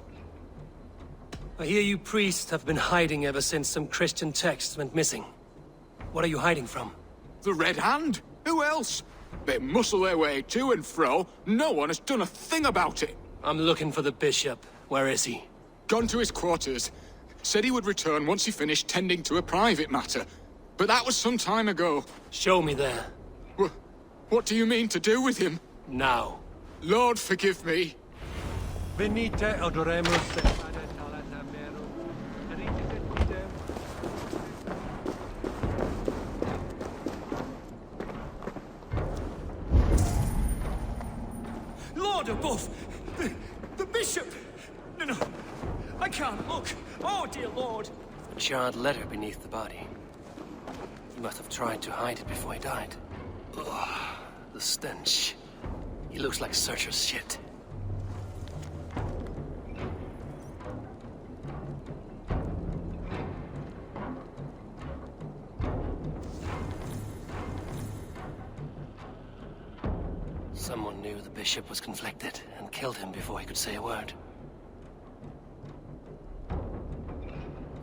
I hear you priests have been hiding ever since some Christian texts went missing. What are you hiding from? The Red Hand? Who else? They muscle their way to and fro. No one has done a thing about it. I'm looking for the bishop. Where is he? Gone to his quarters. Said he would return once he finished tending to a private matter. But that was some time ago. Show me there. What do you mean to do with him? Now. Lord, forgive me. Venite adoremus. Lord above! The bishop! No, I can't look. Oh, dear Lord! A charred letter beneath the body. He must have tried to hide it before he died. Ugh, the stench. He looks like Searcher's shit. Someone knew the bishop was conflicted and killed him before he could say a word.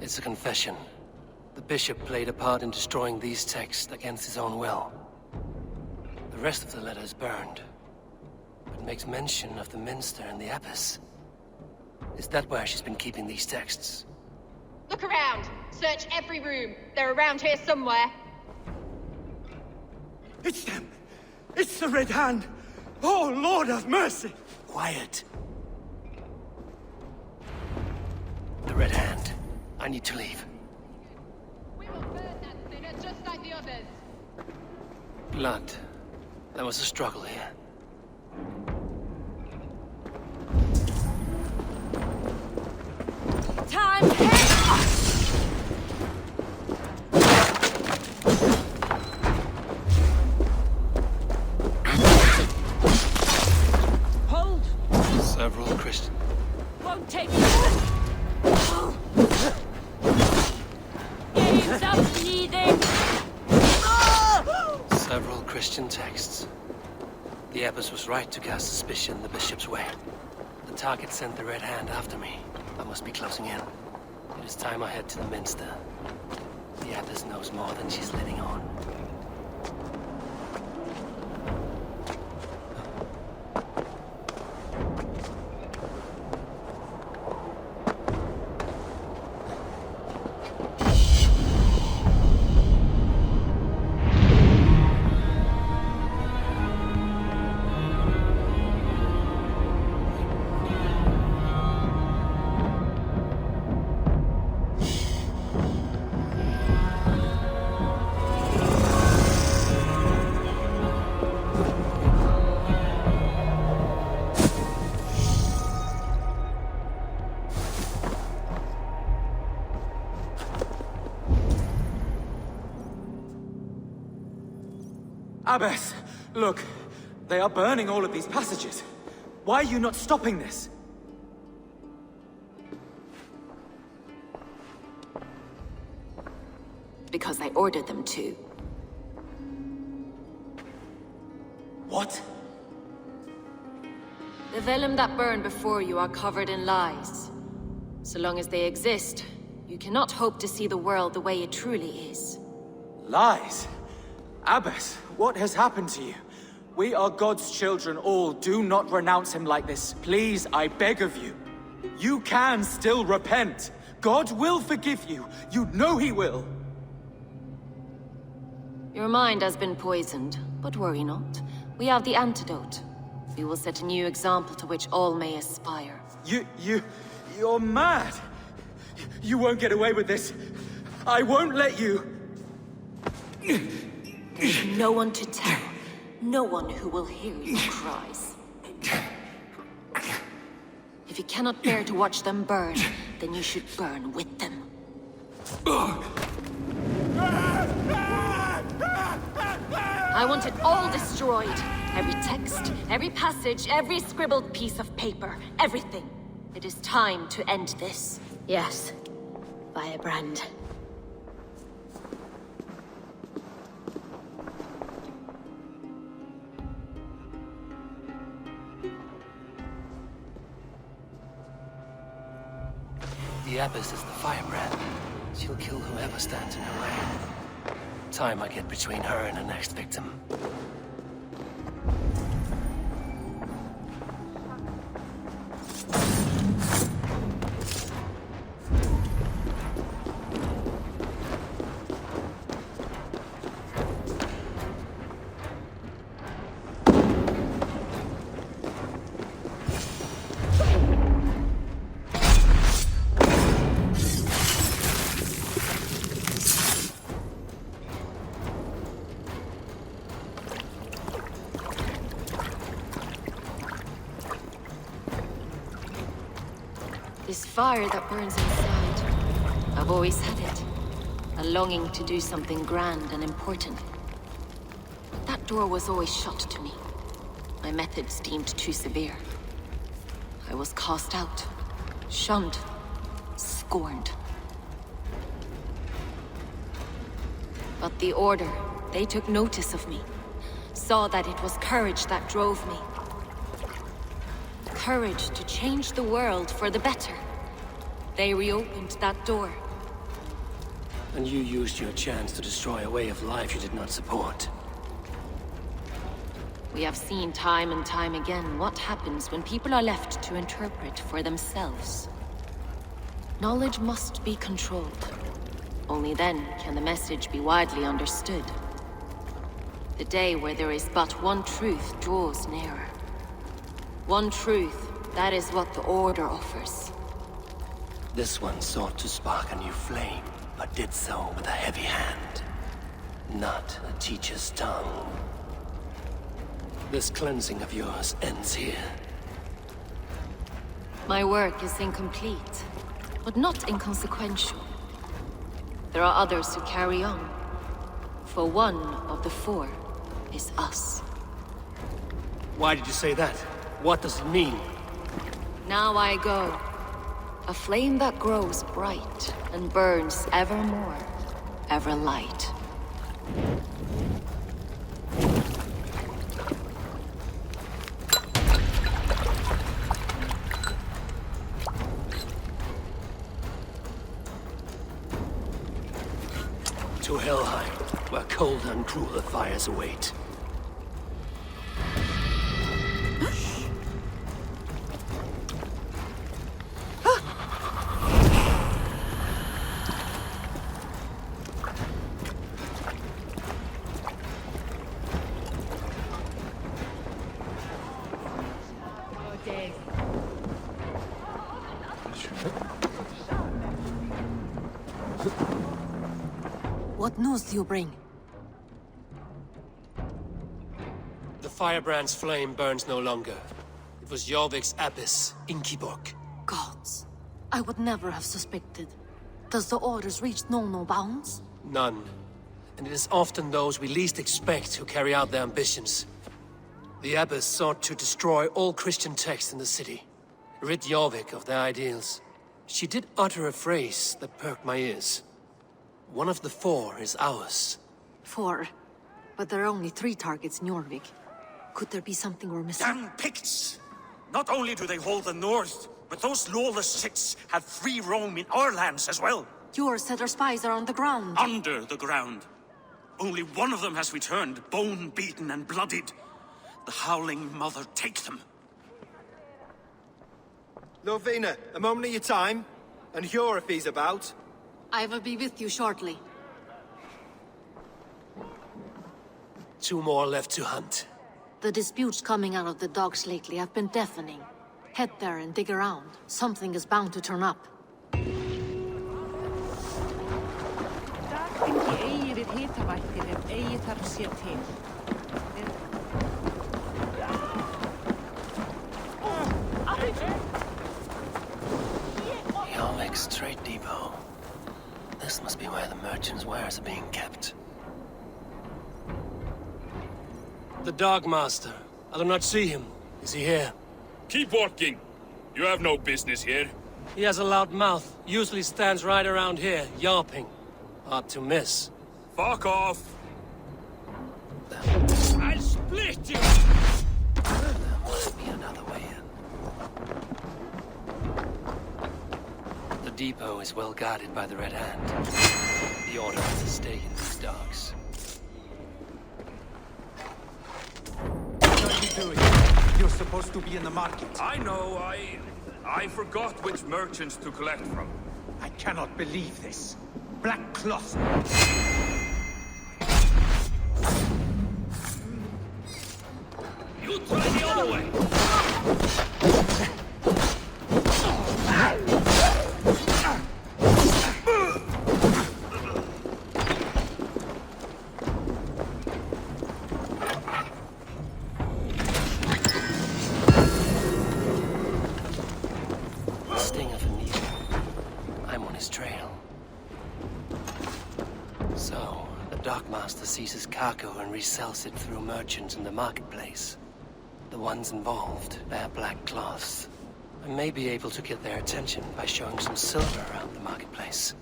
It's a confession. The bishop played a part in destroying these texts against his own will. The rest of the letter is burned, but makes mention of the minster and the abbess. Is that where she's been keeping these texts? Look around! Search every room! They're around here somewhere! It's them! It's the Red Hand! Oh, Lord have mercy! Quiet. The Red Hand. I need to leave. We will burn that sinner just like the others! Blood. There was a struggle here. Time! Hold! Several Christians. Won't take me! Stop bleeding! Several Christian texts. The abbess was right to cast suspicion the bishop's way. The target sent the Red Hand after me. I must be closing in. It is time I head to the minster. The abbess knows more than she's letting on. Abbess, look. They are burning all of these passages. Why are you not stopping this? Because I ordered them to. What? The vellum that burned before you are covered in lies. So long as they exist, you cannot hope to see the world the way it truly is. Lies? Abbess, what has happened to you? We are God's children all. Do not renounce him like this. Please, I beg of you. You can still repent. God will forgive you. You know he will. Your mind has been poisoned, but worry not. We have the antidote. We will set a new example to which all may aspire. You're mad. You won't get away with this. I won't let you. There's no one to tell. No one who will hear your cries. If you cannot bear to watch them burn, then you should burn with them. I want it all destroyed. Every text, every passage, every scribbled piece of paper, everything. It is time to end this. Yes, firebrand. The abbess is the firebrand. She'll kill whoever stands in her way. Time I get between her and her next victim. This fire that burns inside, I've always had it. A longing to do something grand and important. That That door was always shut to me. My methods deemed too severe. I was cast out, shunned, scorned. But the Order, they took notice of me. Saw that it was courage that drove me. Courage to change the world for the better. They reopened that door. And you used your chance to destroy a way of life you did not support. We have seen time and time again what happens when people are left to interpret for themselves. Knowledge must be controlled. Only then can the message be widely understood. The day where there is but one truth draws nearer. One truth, that is what the Order offers. This one sought to spark a new flame, but did so with a heavy hand, not a teacher's tongue. This cleansing of yours ends here. My work is incomplete, but not inconsequential. There are others who carry on. For one of the four is us. Why did you say that? What does it mean? Now I go. A flame that grows bright and burns ever more, ever light. To Helheim, where cold and cruel fires await. What news do you bring? The firebrand's flame burns no longer. It was Jorvik's abyss, Inkiborg. Gods, I would never have suspected. Does the Order's reach know no bounds? None. And it is often those we least expect who carry out their ambitions. The abbess sought to destroy all Christian texts in the city, rid Jorvik of their ideals. She did utter a phrase that perked my ears. One of the four is ours. 4. But there are only 3 targets in Jorvik. Could there be something we're missing? Damn Picts! Not only do they hold the north, but those lawless Sits have free roam in our lands as well. Your said our spies are on the ground. Under the ground. Only one of them has returned, bone-beaten and bloodied. The Howling Mother take them. Lufina, a moment of your time. And Hjor if he's about. I will be with you shortly. 2 more left to hunt. The disputes coming out of the docks lately have been deafening. Head there and dig around. Something is bound to turn up. Jorvik's trade depot. This must be where the merchants' wares are being kept. The dockmaster. I do not see him. Is he here? Keep working. You have no business here. He has a loud mouth. Usually stands right around here, yawping. Hard to miss. Fuck off! I'll split you! There must be another way in. The depot is well guarded by the Red Hand. The Order has a stake in these docks. What are you doing? You're supposed to be in the market. I know, I forgot which merchants to collect from. I cannot believe this. Black cloth. You try the other way! Sting of a needle. I'm on his trail. So, the dockmaster sees his cargo and resells it through merchants in the marketplace. The ones involved wear black cloths. I may be able to get their attention by showing some silver around the marketplace.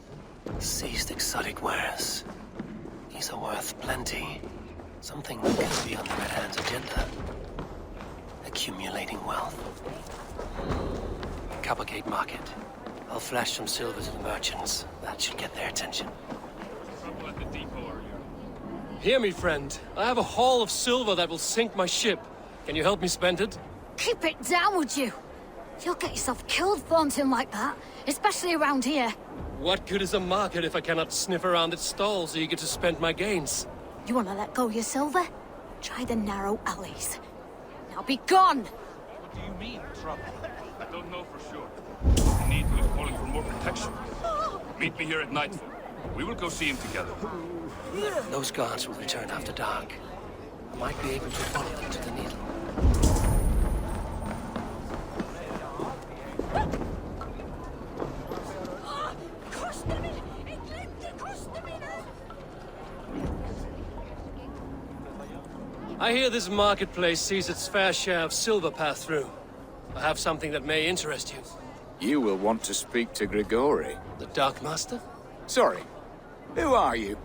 Seized exotic wares. These are worth plenty. Something that could be on the Red Hand's agenda. Accumulating wealth. Coppergate Market. I'll flash some silver to the merchants. That should get their attention. Hear me, friend. I have a haul of silver that will sink my ship. Can you help me spend it? Keep it down, would you? You'll get yourself killed flaunting like that, especially around here. What good is a market if I cannot sniff around its stalls eager to spend my gains? You want to let go of your silver? Try the narrow alleys. Now be gone! What do you mean, trouble? I don't know for sure. The Needle is calling for more protection. Meet me here at nightfall. We will go see him together. Those guards will return after dark. I might be able to follow them to the Needle. I hear this marketplace sees its fair share of silver pass through. I have something that may interest you. You will want to speak to Grigori. The dockmaster? Sorry. Who are you?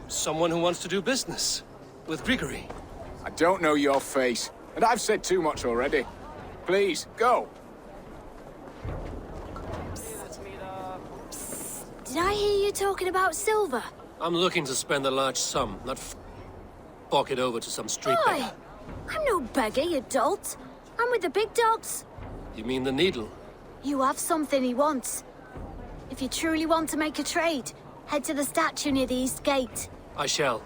Someone who wants to do business. With Grigori. I don't know your face, and I've said too much already. Please, go. Did I hear you talking about silver? I'm looking to spend a large sum, not fork it over to some street Oi! beggar. I'm no beggar, you dolt. I'm with the big dogs. You mean the Needle? You have something he wants. If you truly want to make a trade, head to the statue near the East Gate. I shall.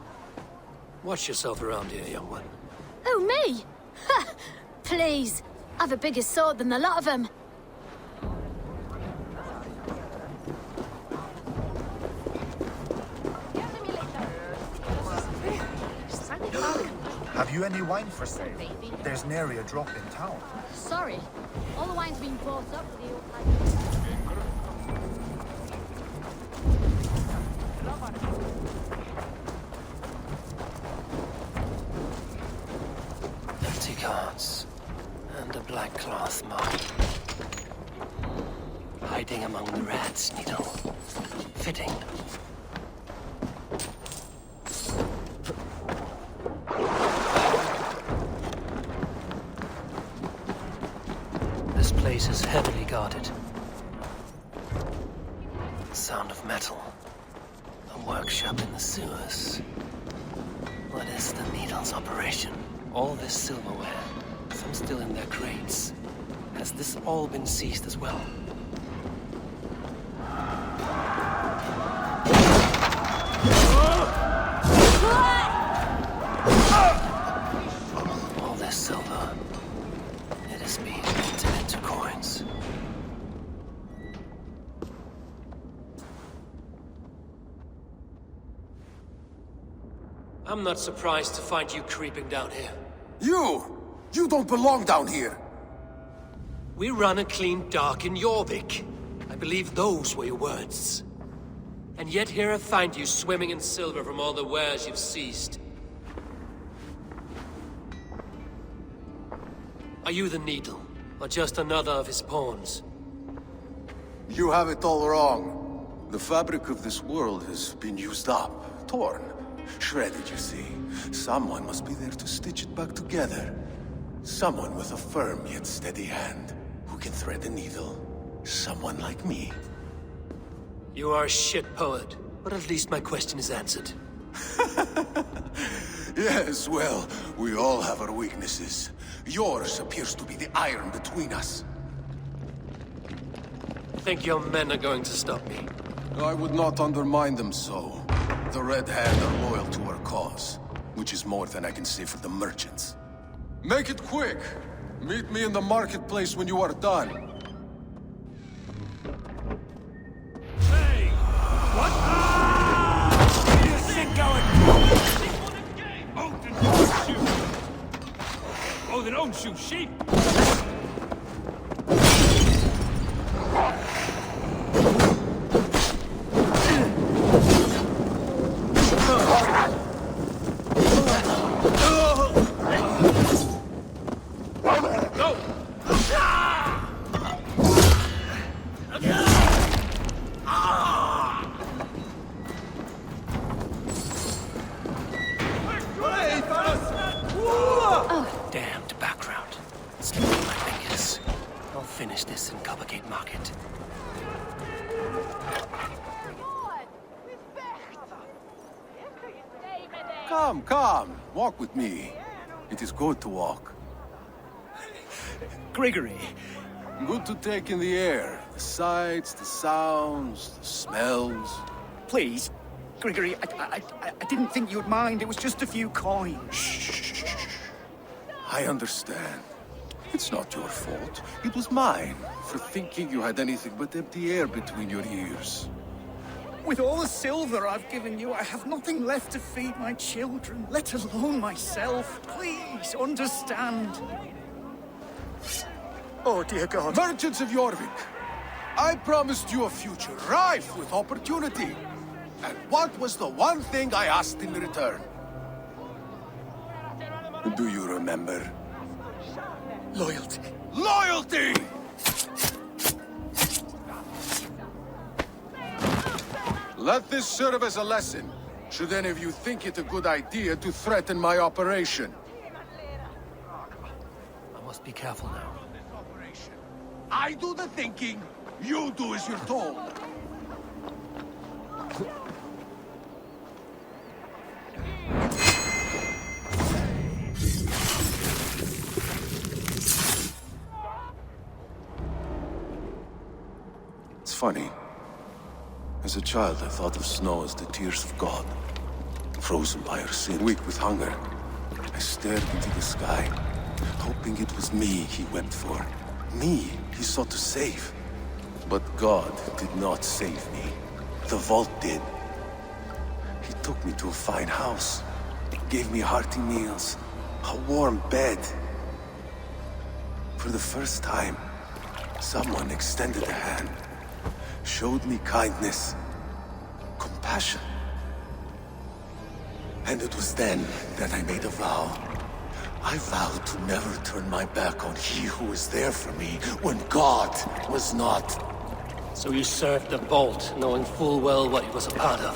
Watch yourself around here, young one. Oh, me? Ha! Please. I've a bigger sword than the lot of them. Have you any wine for sale? There's nary a drop in town. Sorry. All the wine's been bought up for the Yuletide. Empty carts. And a black cloth mark. Hiding among the rat's needle. Fitting. This place is heavily guarded. The sound of metal. A workshop in the sewers. What is the Needle's operation? All this silverware, some still in their crates. Has this all been seized as well? All this silver, it is being minted into coins. I'm not surprised to find you creeping down here. You don't belong down here! We run a clean dock in Jorvik. I believe those were your words. And yet here I find you swimming in silver from all the wares you've seized. Are you the Needle, or just another of his pawns? You have it all wrong. The fabric of this world has been used up, torn, shredded, you see. Someone must be there to stitch it back together. Someone with a firm yet steady hand, who can thread the needle. Someone like me. You are a shit poet, but at least my question is answered. Yes, well, we all have our weaknesses. Yours appears to be the iron between us. Think your men are going to stop me? I would not undermine them so. The Red Hand are loyal to our cause, which is more than I can say for the merchants. Make it quick! Meet me in the marketplace when you are done. Hey! What? Ah! You sick going? Oh, then don't shoot! Oh, then don't shoot sheep! Come, come. Walk with me. It is good to walk. Gregory. Good to take in the air. The sights, the sounds, the smells. Please, Gregory, I didn't think you'd mind. It was just a few coins. Shh. I understand. It's not your fault. It was mine, for thinking you had anything but empty air between your ears. With all the silver I've given you, I have nothing left to feed my children, let alone myself. Please, understand. Oh, dear God. Merchants of Jorvik, I promised you a future rife with opportunity. And what was the one thing I asked in return? Do you remember? Loyalty. Loyalty! Let this serve as a lesson, should any of you think it a good idea to threaten my operation. I must be careful now. I do the thinking, you do as you're told. It's funny. As a child, I thought of snow as the tears of God. Frozen by our sin, weak with hunger. I stared into the sky, hoping it was me he wept for. Me he sought to save. But God did not save me. The vault did. He took me to a fine house, gave me hearty meals, a warm bed. For the first time, someone extended a hand. Showed me kindness, compassion. And it was then that I made a vow. I vowed to never turn my back on he who was there for me when God was not. So you served the Vault, knowing full well what it was a part of.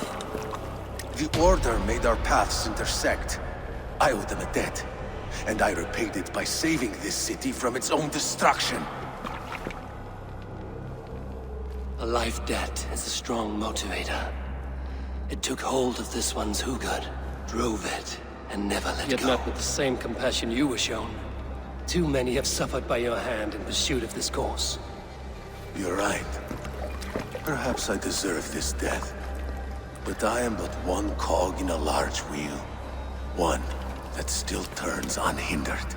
The Order made our paths intersect. I owed them a debt, and I repaid it by saving this city from its own destruction. A life debt is a strong motivator. It took hold of this one's Sigurd, drove it, and never let go. Yet not with the same compassion you were shown. Too many have suffered by your hand in pursuit of this cause. You're right. Perhaps I deserve this death. But I am but one cog in a large wheel. One that still turns unhindered.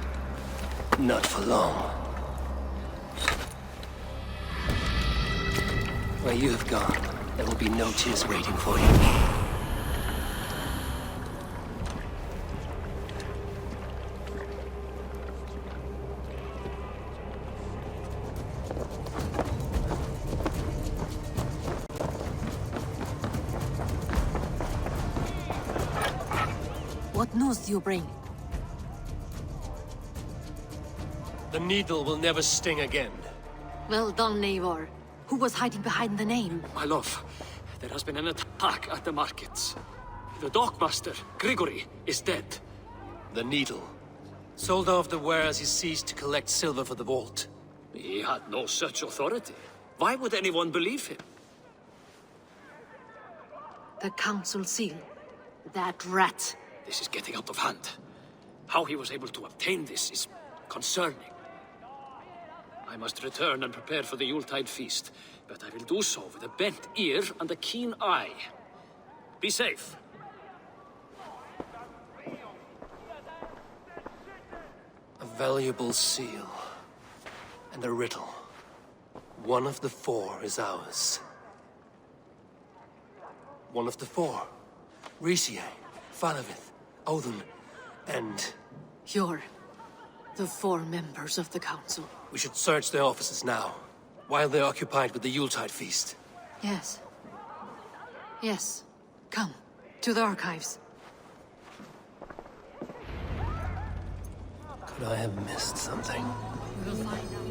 Not for long. Where you have gone, there will be no tears waiting for you. What news do you bring? The needle will never sting again. Well done, Eivor. Who was hiding behind the name? My love, there has been an attack at the markets. The dockmaster, Gregory, is dead. The needle. Sold off the wares he ceased to collect silver for the vault. He had no such authority. Why would anyone believe him? The council seal. That rat. This is getting out of hand. How he was able to obtain this is concerning. I must return and prepare for the Yuletide feast, but I will do so with a bent ear and a keen eye. Be safe. A valuable seal. And a riddle. One of the four is ours. One of the four. Reunited, Faravith, Odin, and... You're the four members of the council. We should search their offices now, while they're occupied with the Yuletide feast. Yes. Yes. Come, to the archives. Could I have missed something? We'll find out.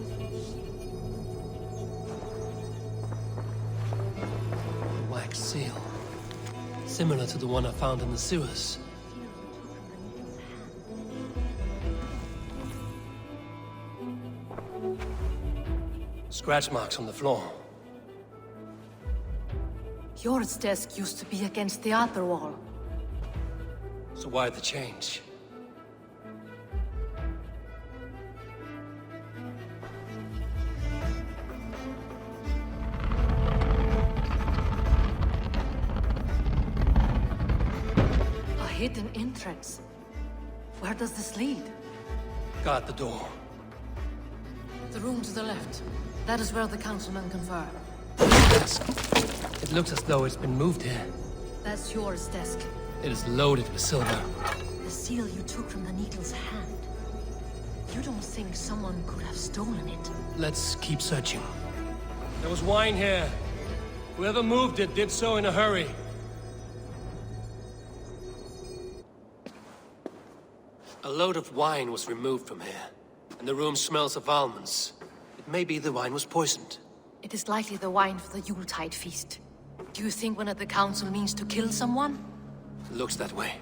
A wax seal. Similar to the one I found in the sewers. Scratch marks on the floor. Yours desk used to be against the other wall. So why the change? A hidden entrance. Where does this lead? Guard the door. The room to the left. That is where the councilmen confer. It looks as though it's been moved here. That's yours, desk. It is loaded with silver. The seal you took from the needle's hand. You don't think someone could have stolen it? Let's keep searching. There was wine here. Whoever moved it did so in a hurry. A load of wine was removed from here, and the room smells of almonds. It may be the wine was poisoned. It is likely the wine for the Yuletide feast. Do you think one of the council means to kill someone? Looks that way.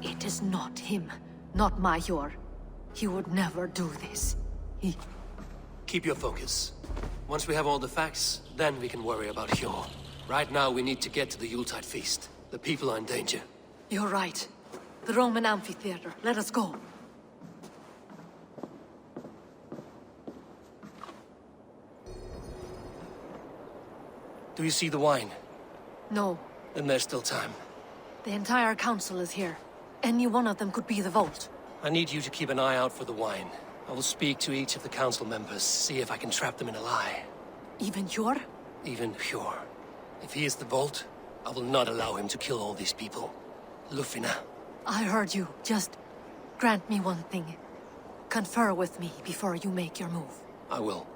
It is not him, not Major. He would never do this. He... Keep your focus. Once we have all the facts, then we can worry about Hjor. Right now, we need to get to the Yuletide feast. The people are in danger. You're right. The Roman amphitheater. Let us go. Do you see the wine? No. Then there's still time. The entire council is here. Any one of them could be the vault. I need you to keep an eye out for the wine. I will speak to each of the council members, see if I can trap them in a lie. Even Hjor? Even Hjor. If he is the vault, I will not allow him to kill all these people. Lufina. I heard you. Just grant me one thing. Confer with me before you make your move. I will.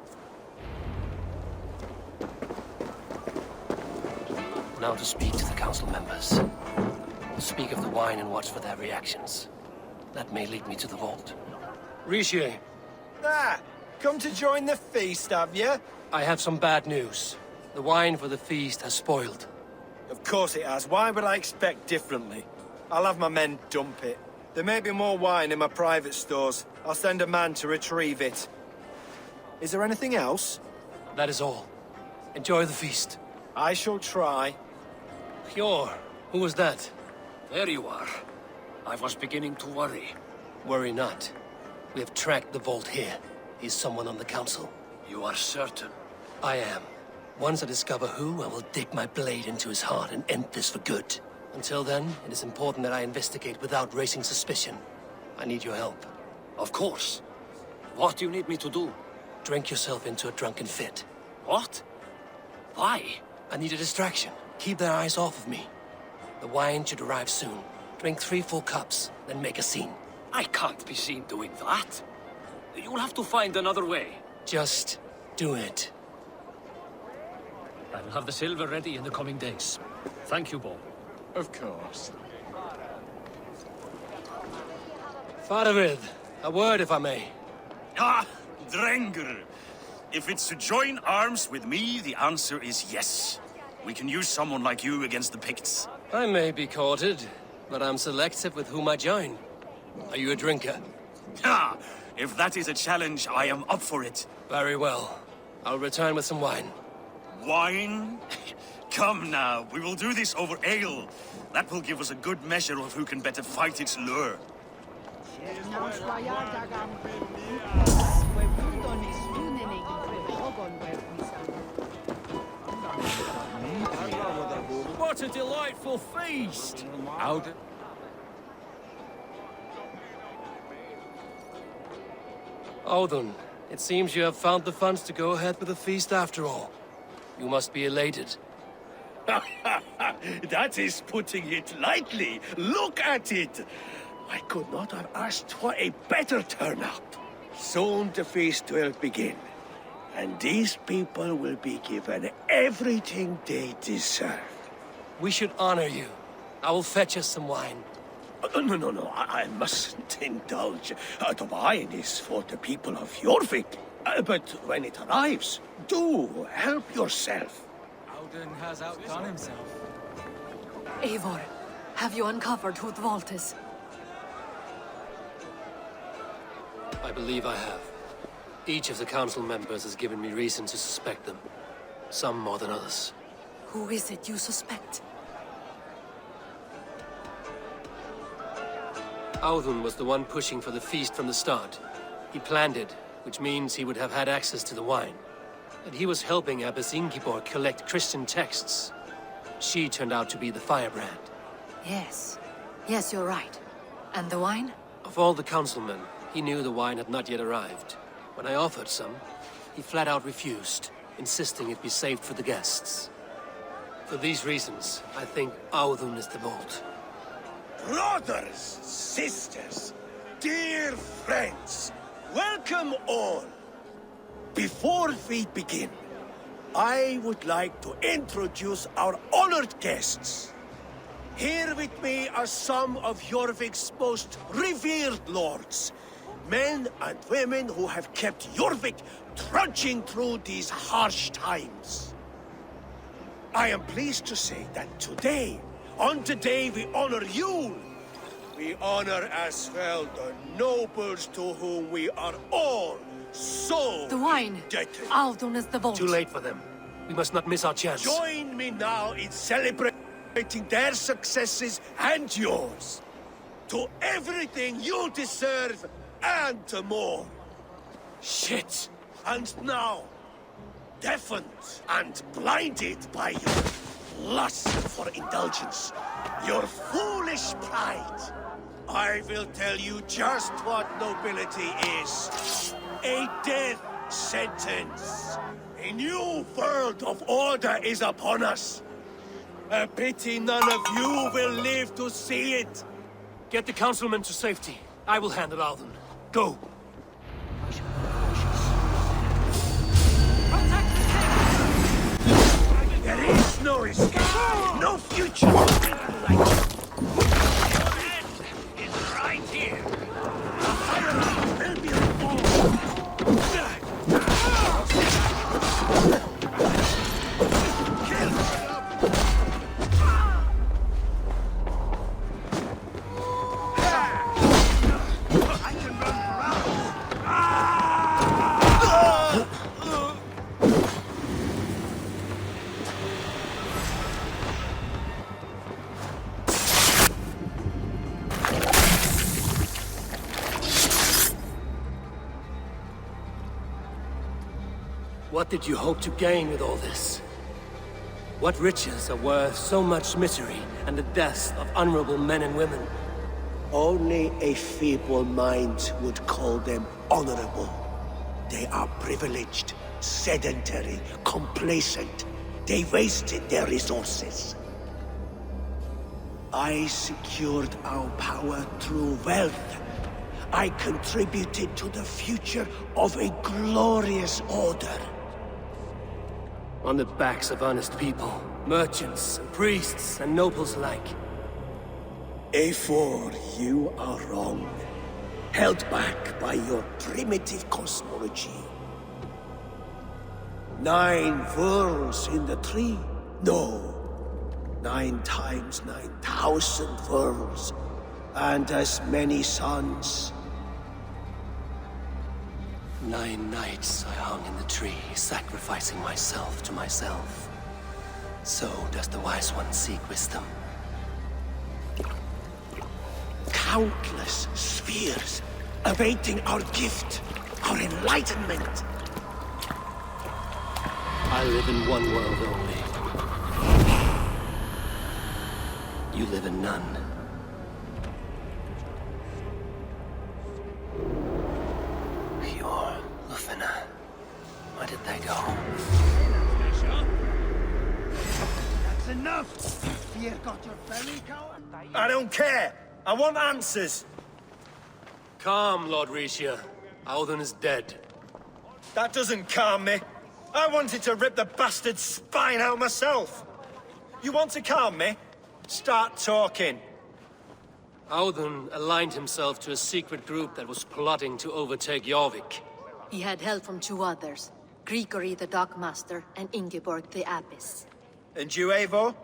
Now to speak to the council members. Speak of the wine and watch for their reactions. That may lead me to the vault. Riche. Ah! Come to join the feast, have you? I have some bad news. The wine for the feast has spoiled. Of course it has. Why would I expect differently? I'll have my men dump it. There may be more wine in my private stores. I'll send a man to retrieve it. Is there anything else? That is all. Enjoy the feast. I shall try. Hjor, who was that? There you are. I was beginning to worry. Worry not. We have tracked the vault here. He's someone on the council. You are certain? I am. Once I discover who, I will dig my blade into his heart and end this for good. Until then, it is important that I investigate without raising suspicion. I need your help. Of course. What do you need me to do? Drink yourself into a drunken fit. What? Why? I need a distraction. Keep their eyes off of me. The wine should arrive soon. Drink 3 full cups, then make a scene. I can't be seen doing that. You'll have to find another way. Just do it. I will have the silver ready in the coming days. Thank you, boar. Of course. Firebrand, a word if I may. Ah, Drengr. If it's to join arms with me, the answer is yes. We can use someone like you against the Picts. I may be courted, but I'm selective with whom I join. Are you a drinker? Ha! If that is a challenge, I am up for it. Very well. I'll return with some wine. Wine? Come now, we will do this over ale. That will give us a good measure of who can better fight its lure. What a delightful feast! Odin, it seems you have found the funds to go ahead with the feast after all. You must be elated. That is putting it lightly. Look at it! I could not have asked for a better turnout. Soon the feast will begin, and these people will be given everything they deserve. We should honor you. I will fetch us some wine. No, I mustn't indulge. The wine is for the people of Jorvik. But when it arrives, do help yourself. Odin has outdone himself. Eivor, have you uncovered who the vault is? I believe I have. Each of the council members has given me reason to suspect them. Some more than others. Who is it you suspect? Audun was the one pushing for the feast from the start. He planned it, which means he would have had access to the wine. And he was helping Abbess Ingeborg collect Christian texts. She turned out to be the firebrand. Yes. Yes, you're right. And the wine? Of all the councilmen, he knew the wine had not yet arrived. When I offered some, he flat out refused, insisting it be saved for the guests. For these reasons, I think Audun is the bolt. Brothers, sisters, dear friends, welcome all. Before we begin, I would like to introduce our honored guests. Here with me are some of Jorvik's most revered lords. Men and women who have kept Jorvik trudging through these harsh times. I am pleased to say that today, on the day we honor Yule, we honor as well the nobles to whom we are all so The wine! indebted. Audun is the vault. Too late for them. We must not miss our chance. Join me now in celebrating their successes and yours. To everything you deserve and more. Shit! And now, deafened and blinded by your lust for indulgence, your foolish pride, I will tell you just what nobility is. A death sentence. A new world of order is upon us. A pity none of you will live to see it. Get the councilmen to safety. I will handle Audun. Go! There is no escape, no future. Your end is right here. The firebrand will be reformed. What did you hope to gain with all this? What riches are worth so much misery and the deaths of honorable men and women? Only a feeble mind would call them honorable. They are privileged, sedentary, complacent. They wasted their resources. I secured our power through wealth. I contributed to the future of a glorious order. On the backs of honest people, merchants, and priests, and nobles alike. A4, you are wrong. Held back by your primitive cosmology. 9 worlds in the tree? No. 9 times 9,000 worlds. And as many suns. 9 nights I hung in the tree, sacrificing myself to myself. So does the Wise One seek wisdom. Countless spheres, awaiting our gift, our enlightenment. I live in one world only. You live in none. Pure Lufina. Where did they go? That's enough! Fear got your belly going? I don't care! I want answers! Calm, Lord Rishia. Audun is dead. That doesn't calm me. I wanted to rip the bastard's spine out myself. You want to calm me? Start talking. Audun aligned himself to a secret group that was plotting to overtake Jorvik. He had help from 2 others. Gregory the dockmaster and Ingeborg the abbess. And you, Eivor?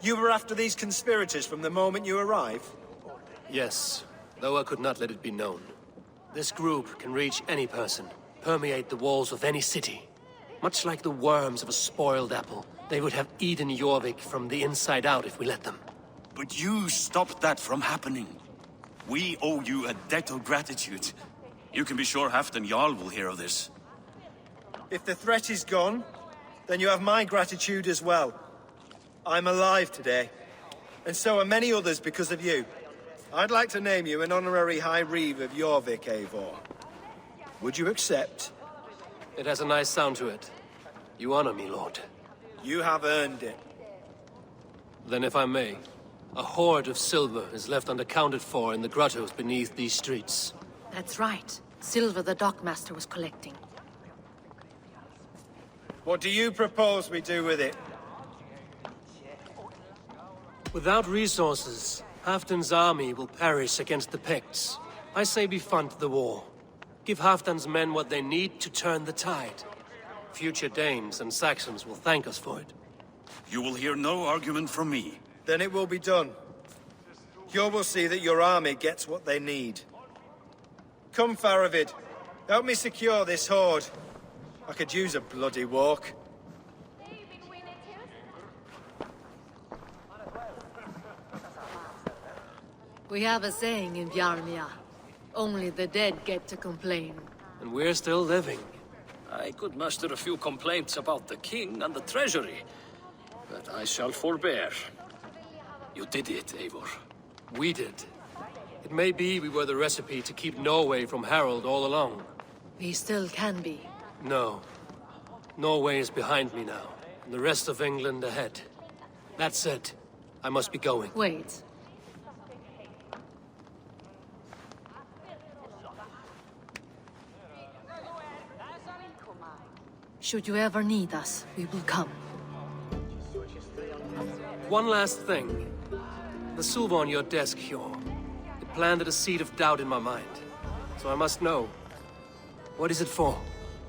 You were after these conspirators from the moment you arrived? Yes, though I could not let it be known. This group can reach any person, permeate the walls of any city. Much like the worms of a spoiled apple, they would have eaten Jorvik from the inside out if we let them. But you stopped that from happening. We owe you a debt of gratitude. You can be sure Halfdan Jarl will hear of this. If the threat is gone, then you have my gratitude as well. I'm alive today, and so are many others because of you. I'd like to name you an honorary High Reeve of Jorvik, Eivor. Would you accept? It has a nice sound to it. You honor me, Lord. You have earned it. Then if I may, a hoard of silver is left unaccounted for in the grottos beneath these streets. That's right. Silver the dockmaster was collecting. What do you propose we do with it? Without resources, Halfdan's army will perish against the Picts. I say we fund the war. Give Halfdan's men what they need to turn the tide. Future Danes and Saxons will thank us for it. You will hear no argument from me. Then it will be done. You will see that your army gets what they need. Come, Faravid. Help me secure this hoard. I could use a bloody walk. We have a saying in Bjarmia. Only the dead get to complain. And we're still living. I could muster a few complaints about the king and the treasury, but I shall forbear. You did it, Eivor. We did. It may be we were the recipe to keep Norway from Harald all along. We still can be. No. Norway is behind me now, and the rest of England ahead. That said, I must be going. Wait. Should you ever need us, we will come. One last thing. The silver on your desk, Hjor. It planted a seed of doubt in my mind. So I must know. What is it for?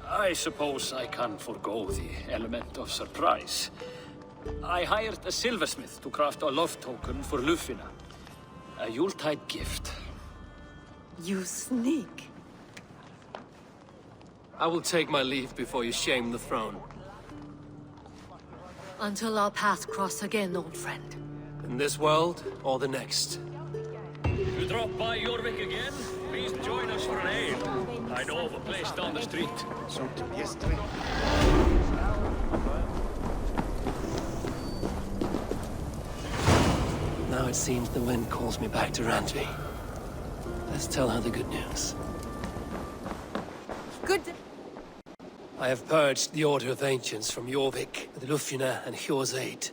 I suppose I can forgo the element of surprise. I hired a silversmith to craft a love token for Lufina. A yuletide gift. You sneak. I will take my leave before you shame the throne. Until our paths cross again, old friend. In this world, or the next. You drop by Jorvik again? Please join us for an ale. I know of a place down the street. Now it seems the wind calls me back to Randvi. Let's tell her the good news. Good. I have purged the Order of Ancients from Jorvik with Lufina and Hjor's aid.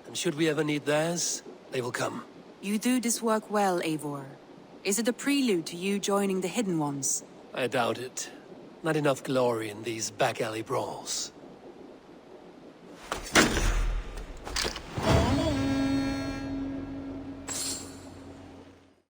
And should we ever need theirs, they will come. You do this work well, Eivor. Is it a prelude to you joining the Hidden Ones? I doubt it. Not enough glory in these back alley brawls.